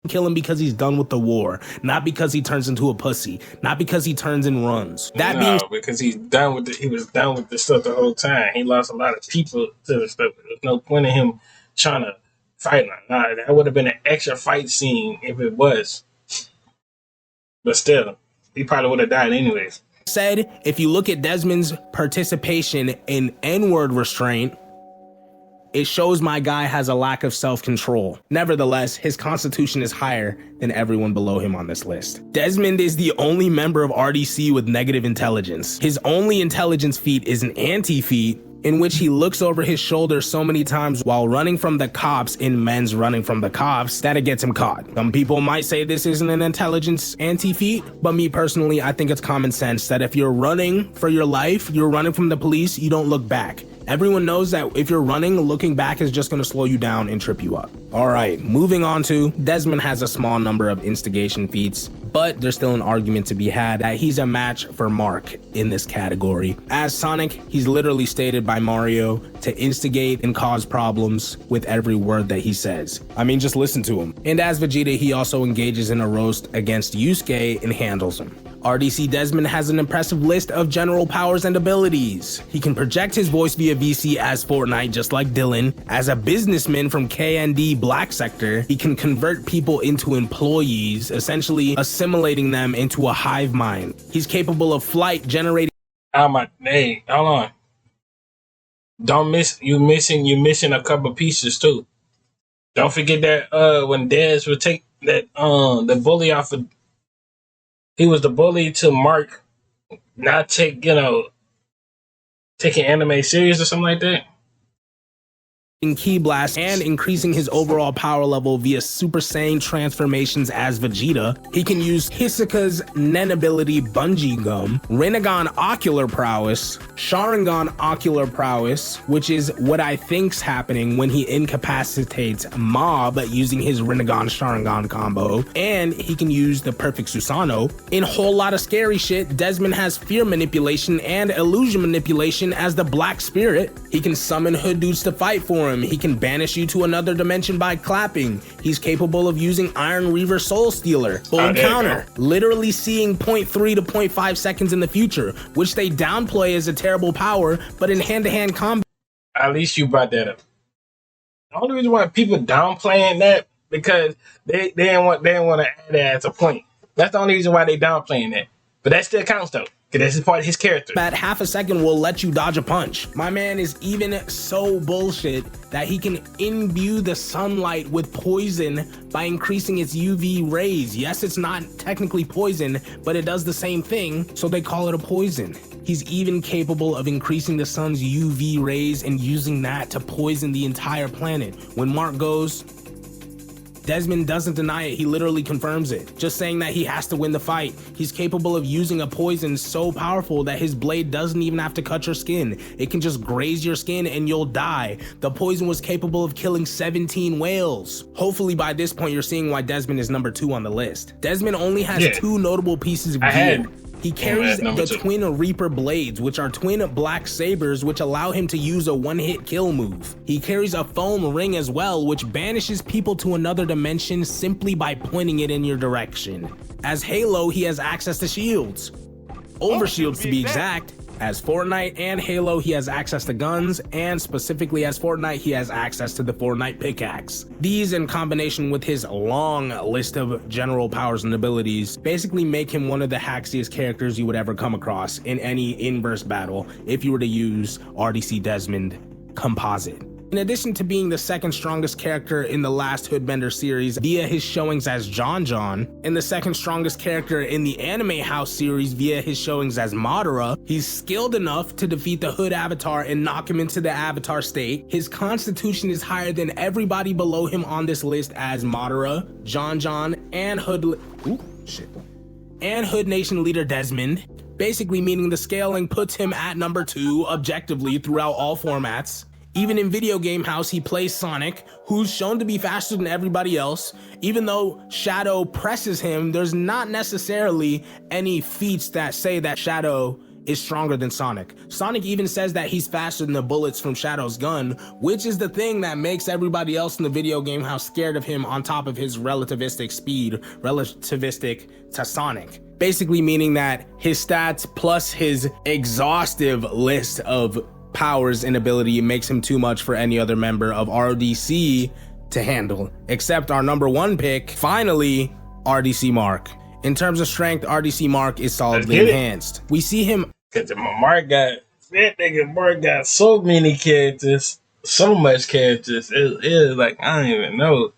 kill him because he's done with the war, not because he turns into a pussy, not because he turns and runs. Because he was done with the stuff the whole time. He lost a lot of people to the stuff. There's no point in him trying to fight. That would have been an extra fight scene if it was. But still, he probably would have died anyways. Said, if you look at Desmond's participation in N-word restraint, it shows my guy has a lack of self-control. Nevertheless, his constitution is higher than everyone below him on this list. Desmond is the only member of RDC with negative intelligence. His only intelligence feat is an anti-feat in which he looks over his shoulder so many times while running from the cops in Men's Running from the Cops that it gets him caught. Some people might say this isn't an intelligence anti-feat, but me personally, I think it's common sense that if you're running for your life, you're running from the police, you don't look back. Everyone knows that if you're running, looking back is just going to slow you down and trip you up. All right, moving on to Desmond has a small number of instigation feats, but there's still an argument to be had that he's a match for Mark in this category. As Sonic, he's literally stated by Mario to instigate and cause problems with every word that he says. I mean, just listen to him. And as Vegeta, he also engages in a roast against Yusuke and handles him. RDC Desmond has an impressive list of general powers and abilities. He can project his voice via VC as Fortnite, just like Dylan. As a businessman from KND Black Sector, he can convert people into employees, essentially assimilating them into a hive mind. He's capable of flight, generating. Hey, hold on. Don't miss. You're missing a couple pieces too. Don't forget that when Dez would take that the bully off of. He was the bully to Mark not taking anime serious or something like that. Ki Blast and increasing his overall power level via Super Saiyan transformations as Vegeta. He can use Hisoka's Nen ability Bungee Gum, Rinnegan Ocular Prowess, Sharingan Ocular Prowess, which is what I think's happening when he incapacitates Mob using his Rinnegan Sharingan combo, and he can use the Perfect Susanoo. In a whole lot of scary shit, Desmond has fear manipulation and illusion manipulation as the Black Spirit. He can summon hood dudes to fight for him. He can banish you to another dimension by clapping. He's capable of using Iron Reaver Soul Stealer, full encounter, literally seeing 0.3 to 0.5 seconds in the future, which they downplay as a terrible power, but in hand-to-hand combat. At least you brought that up. The only reason why people downplaying that because they didn't want to add that as a point. That's the only reason why they downplaying that. But that still counts though. This is part of his character. About half a second will let you dodge a punch. My man is even so bullshit that he can imbue the sunlight with poison by increasing its UV rays. Yes, it's not technically poison, but it does the same thing, so they call it a poison. He's even capable of increasing the sun's UV rays and using that to poison the entire planet. When Mark goes, Desmond doesn't deny it, he literally confirms it, just saying that he has to win the fight. He's capable of using a poison so powerful that his blade doesn't even have to cut your skin. It can just graze your skin and you'll die. The poison was capable of killing 17 whales. Hopefully by this point you're seeing why Desmond is number 2 on the list. Desmond only has 2 notable pieces of gear. He carries the twin Reaper blades, which are twin black sabers, which allow him to use a one-hit kill move. He carries a foam ring as well, which banishes people to another dimension simply by pointing it in your direction. As Halo, he has access to shields. Overshields to be exact. As Fortnite and Halo, he has access to guns, and specifically as Fortnite, he has access to the Fortnite pickaxe. These, in combination with his long list of general powers and abilities, basically make him one of the haxiest characters you would ever come across in any inverse battle if you were to use RDC Desmond Composite. In addition to being the second strongest character in the last Hoodbender series via his showings as John John, and the second strongest character in the Anime House series via his showings as Madara, he's skilled enough to defeat the Hood Avatar and knock him into the Avatar state. His constitution is higher than everybody below him on this list as Madara, John John, and Hood Nation leader Desmond, basically meaning the scaling puts him at number 2 objectively throughout all formats. Even in Video Game House, he plays Sonic, who's shown to be faster than everybody else. Even though Shadow presses him, there's not necessarily any feats that say that Shadow is stronger than Sonic. Sonic even says that he's faster than the bullets from Shadow's gun, which is the thing that makes everybody else in the Video Game House scared of him, on top of his relativistic speed, relativistic to Sonic. Basically meaning that his stats plus his exhaustive list of powers and ability makes him too much for any other member of RDC to handle, except our number 1 pick, finally, RDC Mark. In terms of strength, RDC Mark is solidly enhanced. We see him. Mark got so many characters, so much characters. It is like, I don't even know.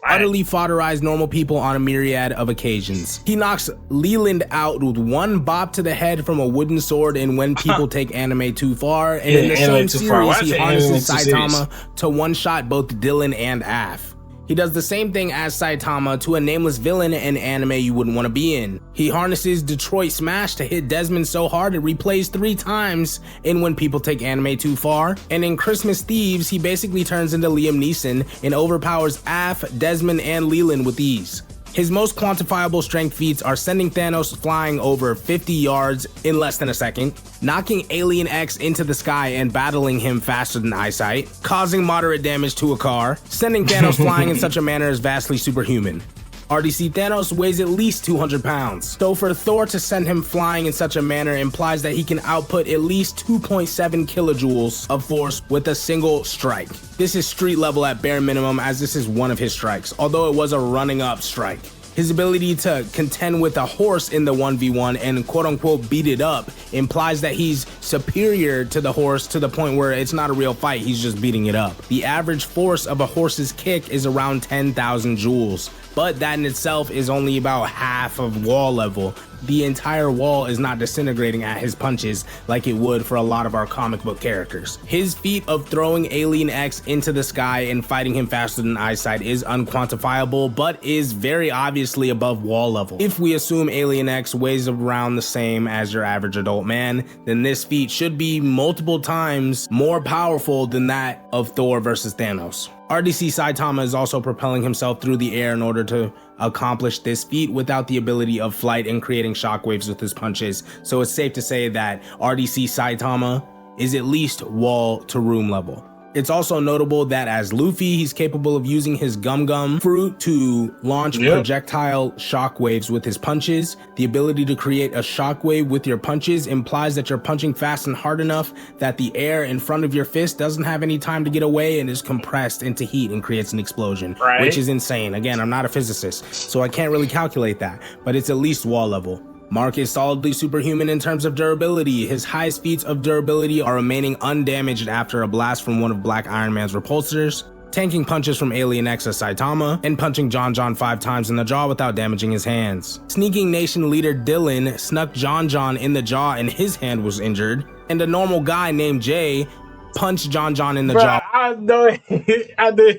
Utterly fodderized normal people on a myriad of occasions. He knocks Leland out with one bop to the head from a wooden sword in When People Take Anime Too Far, and in the same series, he harnesses Saitama to one-shot both Dylan and Af. He does the same thing as Saitama to a nameless villain in anime you wouldn't want to be in. He harnesses Detroit Smash to hit Desmond so hard it replays 3 times in When People Take Anime Too Far. And in Christmas Thieves, he basically turns into Liam Neeson and overpowers Af, Desmond, and Leland with ease. His most quantifiable strength feats are sending Thanos flying over 50 yards in less than a second, knocking Alien X into the sky and battling him faster than eyesight, causing moderate damage to a car, sending Thanos flying in such a manner as vastly superhuman. RDC Thanos weighs at least 200 pounds, so for Thor to send him flying in such a manner implies that he can output at least 2.7 kilojoules of force with a single strike. This is street level at bare minimum, as this is one of his strikes, although it was a running up strike. His ability to contend with a horse in the 1v1 and quote-unquote beat it up implies that he's superior to the horse to the point where it's not a real fight, he's just beating it up. The average force of a horse's kick is around 10,000 joules, but that in itself is only about half of wall level. The entire wall is not disintegrating at his punches like it would for a lot of our comic book characters. His feat of throwing Alien X into the sky and fighting him faster than eyesight is unquantifiable, but is very obviously above wall level. If we assume Alien X weighs around the same as your average adult man, then this feat should be multiple times more powerful than that of Thor versus Thanos. RDC Saitama is also propelling himself through the air in order to accomplish this feat without the ability of flight and creating shockwaves with his punches, so it's safe to say that RDC Saitama is at least wall to room level. It's also notable that as Luffy, he's capable of using his Gum Gum fruit to launch projectile shockwaves with his punches. The ability to create a shockwave with your punches implies that you're punching fast and hard enough that the air in front of your fist doesn't have any time to get away and is compressed into heat and creates an explosion, which is insane. Again, I'm not a physicist, so I can't really calculate that, but it's at least wall level. Mark is solidly superhuman in terms of durability. His highest feats of durability are remaining undamaged after a blast from one of Black Iron Man's repulsors, tanking punches from Alien X as Saitama, and punching John John 5 times in the jaw without damaging his hands. Sneaking Nation leader Dylan snuck John John in the jaw and his hand was injured, and a normal guy named Jay punched John John in the jaw. I knew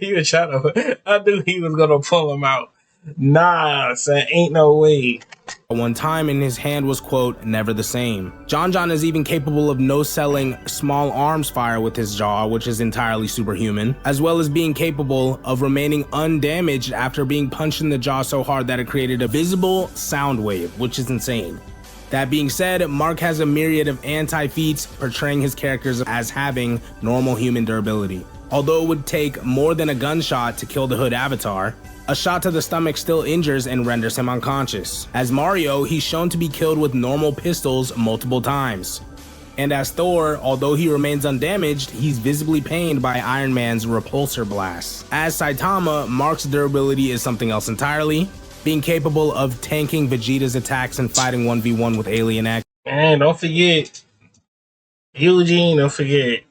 he was trying to. I knew he was gonna pull him out. Nah, son, ain't no way. One time, and his hand was, quote, never the same. John John is even capable of no-selling small arms fire with his jaw, which is entirely superhuman, as well as being capable of remaining undamaged after being punched in the jaw so hard that it created a visible sound wave, which is insane. That being said, Mark has a myriad of anti-feats portraying his characters as having normal human durability. Although it would take more than a gunshot to kill the Hood Avatar, a shot to the stomach still injures and renders him unconscious. As Mario, he's shown to be killed with normal pistols multiple times. And as Thor, although he remains undamaged, he's visibly pained by Iron Man's repulsor blasts. As Saitama, Mark's durability is something else entirely, being capable of tanking Vegeta's attacks and fighting 1v1 with Alien X. And don't forget, Eugene, don't forget,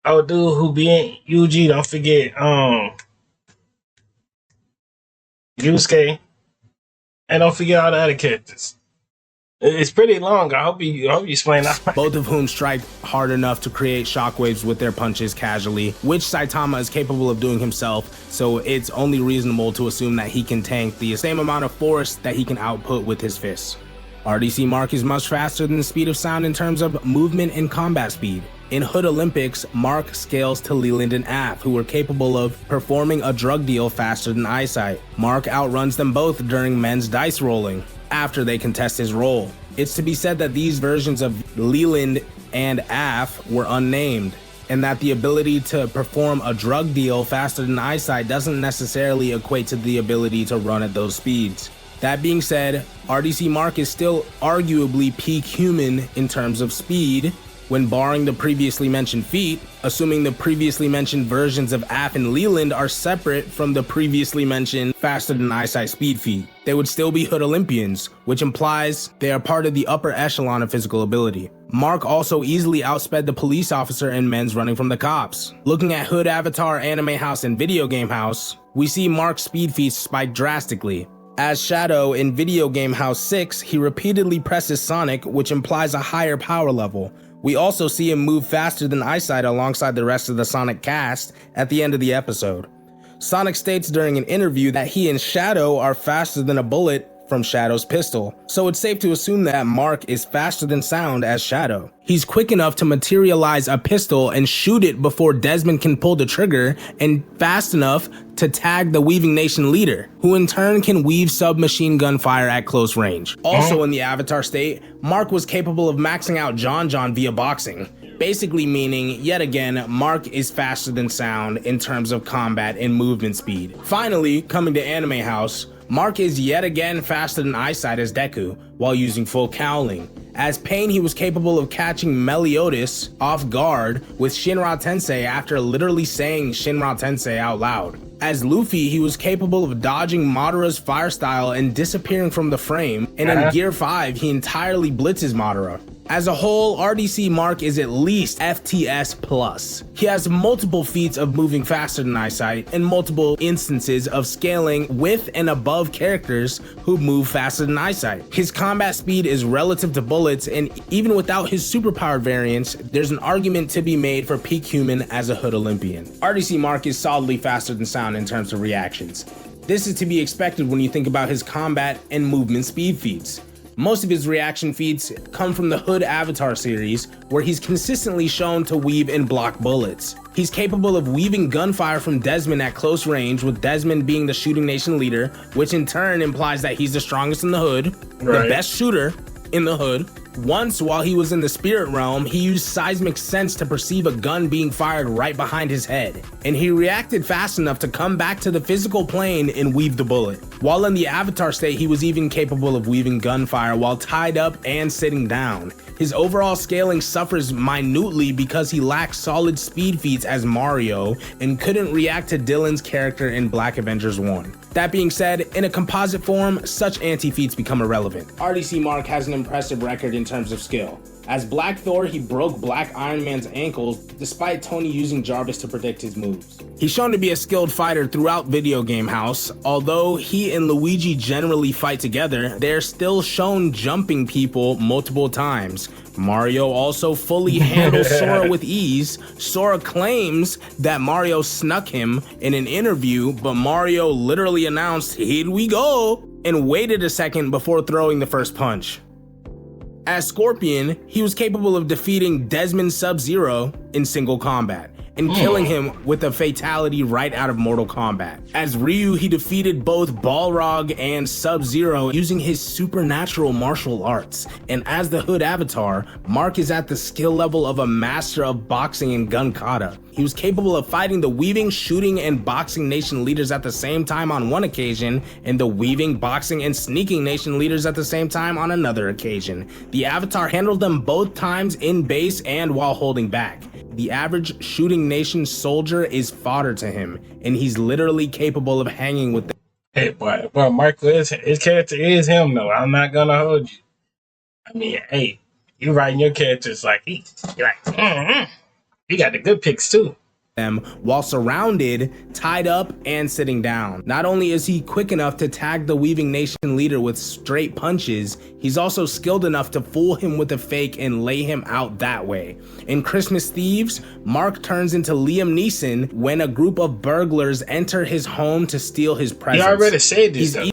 Oh, dude who be in UG, don't forget, Yusuke, and don't forget all the other characters. It's pretty long. I hope you explain that. Both of whom strike hard enough to create shockwaves with their punches casually, which Saitama is capable of doing himself, so it's only reasonable to assume that he can tank the same amount of force that he can output with his fists. RDC Mark is much faster than the speed of sound in terms of movement and combat speed. In Hood Olympics, Mark scales to Leland and Af, who are capable of performing a drug deal faster than Eyesight. Mark outruns them both during men's dice rolling, after they contest his role. It's to be said that these versions of Leland and Af were unnamed, and that the ability to perform a drug deal faster than Eyesight doesn't necessarily equate to the ability to run at those speeds. That being said, RDC Mark is still arguably peak human in terms of speed, when barring the previously mentioned feat, assuming the previously mentioned versions of Af and Leland are separate from the previously mentioned faster than Eyesight speed feat. They would still be Hood Olympians, which implies they are part of the upper echelon of physical ability. Mark also easily outsped the police officer and men's running from the cops. Looking at Hood Avatar, Anime House, and Video Game House, we see Mark's speed feats spike drastically. As Shadow in Video Game House 6, he repeatedly presses Sonic, which implies a higher power level. We also see him move faster than Eyesight alongside the rest of the Sonic cast at the end of the episode. Sonic states during an interview that he and Shadow are faster than a bullet from Shadow's pistol, so it's safe to assume that Mark is faster than sound as Shadow. He's quick enough to materialize a pistol and shoot it before Desmond can pull the trigger, and fast enough to tag the Weaving Nation leader, who in turn can weave submachine gun fire at close range. Also in the Avatar state, Mark was capable of maxing out John via boxing, basically meaning, yet again, Mark is faster than sound in terms of combat and movement speed. Finally, coming to Anime House, Mark is yet again faster than Eyesight as Deku, while using full cowling. As Pain, he was capable of catching Meliodas off guard with Shinra Tensei after literally saying Shinra Tensei out loud. As Luffy, he was capable of dodging Madara's fire style and disappearing from the frame, and in Gear 5, he entirely blitzes Madara. As a whole, RDC Mark is at least FTS plus. He has multiple feats of moving faster than Eyesight and multiple instances of scaling with and above characters who move faster than Eyesight. His combat speed is relative to bullets, and even without his superpowered variants, there's an argument to be made for peak human as a Hood Olympian. RDC Mark is solidly faster than sound in terms of reactions. This is to be expected when you think about his combat and movement speed feats. Most of his reaction feats come from the Hood Avatar series, where he's consistently shown to weave and block bullets. He's capable of weaving gunfire from Desmond at close range, with Desmond being the Shooting Nation leader, which in turn implies that he's the strongest in the Hood, the best shooter in the Hood. Once, while he was in the spirit realm, he used seismic sense to perceive a gun being fired right behind his head, and he reacted fast enough to come back to the physical plane and weave the bullet. While in the Avatar state, he was even capable of weaving gunfire while tied up and sitting down. His overall scaling suffers minutely because he lacks solid speed feats as Mario and couldn't react to Dylan's character in Black Avengers 1. That being said, in a composite form, such anti-feats become irrelevant. RDC Mark has an impressive record in terms of skill. As Black Thor, he broke Black Iron Man's ankles despite Tony using Jarvis to predict his moves. He's shown to be a skilled fighter throughout Video Game House. Although he and Luigi generally fight together, they're still shown jumping people multiple times. Mario also fully handles Sora with ease. Sora claims that Mario snuck him in an interview, but Mario literally announced, "Here we go," and waited a second before throwing the first punch. As Scorpion, he was capable of defeating Desmond Sub-Zero in single combat and killing him with a fatality right out of Mortal Kombat. As Ryu, he defeated both Balrog and Sub-Zero using his supernatural martial arts. And as the Hood Avatar, Mark is at the skill level of a master of boxing and gun kata. He was capable of fighting the Weaving, Shooting, and Boxing Nation leaders at the same time on one occasion, and the Weaving, Boxing, and Sneaking Nation leaders at the same time on another occasion. The Avatar handled them both times in base and while holding back. The average Shooting Nation soldier is fodder to him, and he's literally capable of hanging with them. Hey, boy, Michael, his character is him, though. I'm not gonna hold you. I mean, hey, you writing your characters like, you're like, He got the good picks too. Them while surrounded, tied up, and sitting down. Not only is he quick enough to tag the Weaving Nation leader with straight punches, he's also skilled enough to fool him with a fake and lay him out that way. In Christmas Thieves, Mark turns into Liam Neeson when a group of burglars enter his home to steal his presents. You already said this though.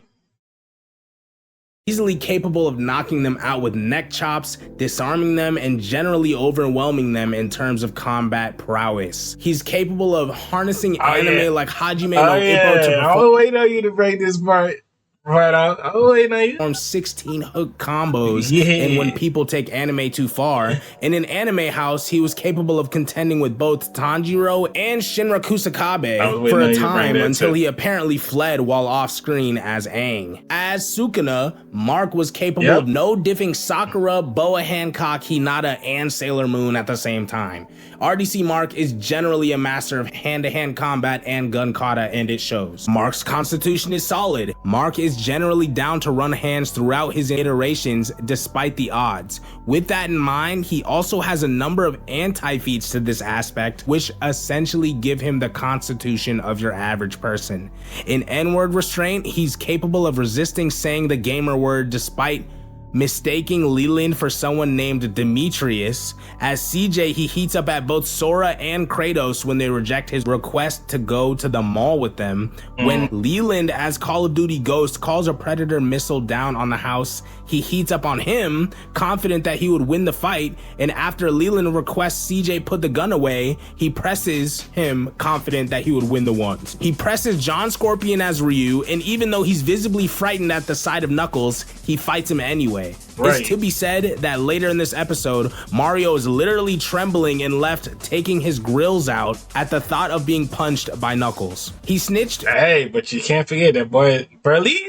Easily capable of knocking them out with neck chops, disarming them, and generally overwhelming them in terms of combat prowess. He's capable of harnessing anime like Hajime no Ippo to perform. Wait on you to break this part out. Wait on you. Perform 16 hook combos, and when people take anime too far. And in Anime House, he was capable of contending with both Tanjiro and Shinra Kusakabe for a time until he apparently fled while off screen as Aang. As Sukuna, Mark was capable of no-diffing Sakura, Boa Hancock, Hinata, and Sailor Moon at the same time. RDC Mark is generally a master of hand-to-hand combat and gun kata, and it shows. Mark's constitution is solid. Mark is generally down to run hands throughout his iterations despite the odds. With that in mind, he also has a number of anti-feats to this aspect, which essentially give him the constitution of your average person. In N-word restraint, he's capable of resisting saying the gamer word despite mistaking Leland for someone named Demetrius. As CJ, he heats up at both Sora and Kratos when they reject his request to go to the mall with them. When Leland, as Call of Duty Ghost, calls a Predator missile down on the house, he heats up on him, confident that he would win the fight, and after Leland requests CJ put the gun away, he presses him, confident that he would win the ones. He presses John Scorpion as Ryu, and even though he's visibly frightened at the sight of Knuckles, he fights him anyway. It's to be said that later in this episode, Mario is literally trembling and left taking his grills out at the thought of being punched by Knuckles. He snitched. Hey, but you can't forget that boy Burleezy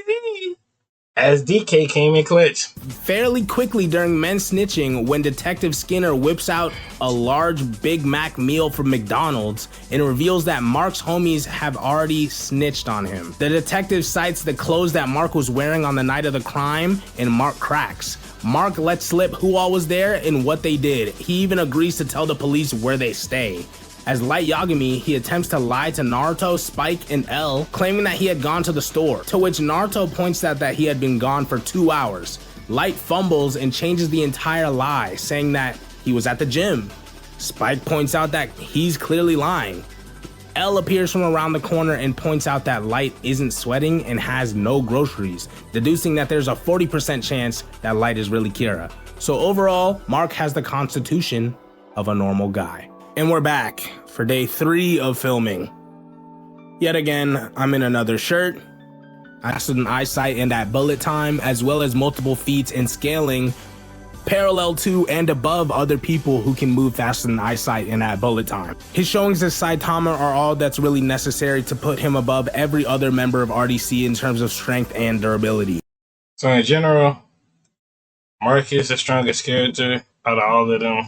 as DK came in clutch fairly quickly during men's snitching when Detective Skinner whips out a large Big Mac meal from McDonald's and reveals that Mark's homies have already snitched on him. The detective cites the clothes that Mark was wearing on the night of the crime, and Mark cracks. Mark lets slip who all was there and what they did. He even agrees to tell the police where they stay. As Light Yagami, he attempts to lie to Naruto, Spike, and L, claiming that he had gone to the store, to which Naruto points out that he had been gone for 2 hours. Light fumbles and changes the entire lie, saying that he was at the gym. Spike points out that he's clearly lying. L appears from around the corner and points out that Light isn't sweating and has no groceries, deducing that there's a 40% chance that Light is really Kira. So overall, Mark has the constitution of a normal guy. And we're back for day 3 of filming. Yet again, I'm in another shirt, accident eyesight and at bullet time, as well as multiple feats in scaling parallel to and above other people who can move faster than eyesight and at bullet time. His showings as Saitama are all that's really necessary to put him above every other member of RDC in terms of strength and durability. So in general, Mark is the strongest character out of all of them.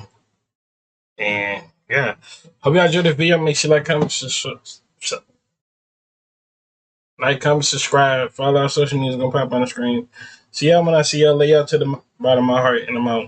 And yeah, hope y'all enjoyed this video. Make sure you comment, subscribe, follow our social media. It's gonna pop on the screen. See y'all when I see y'all. Lay out to the bottom of my heart, and I'm out.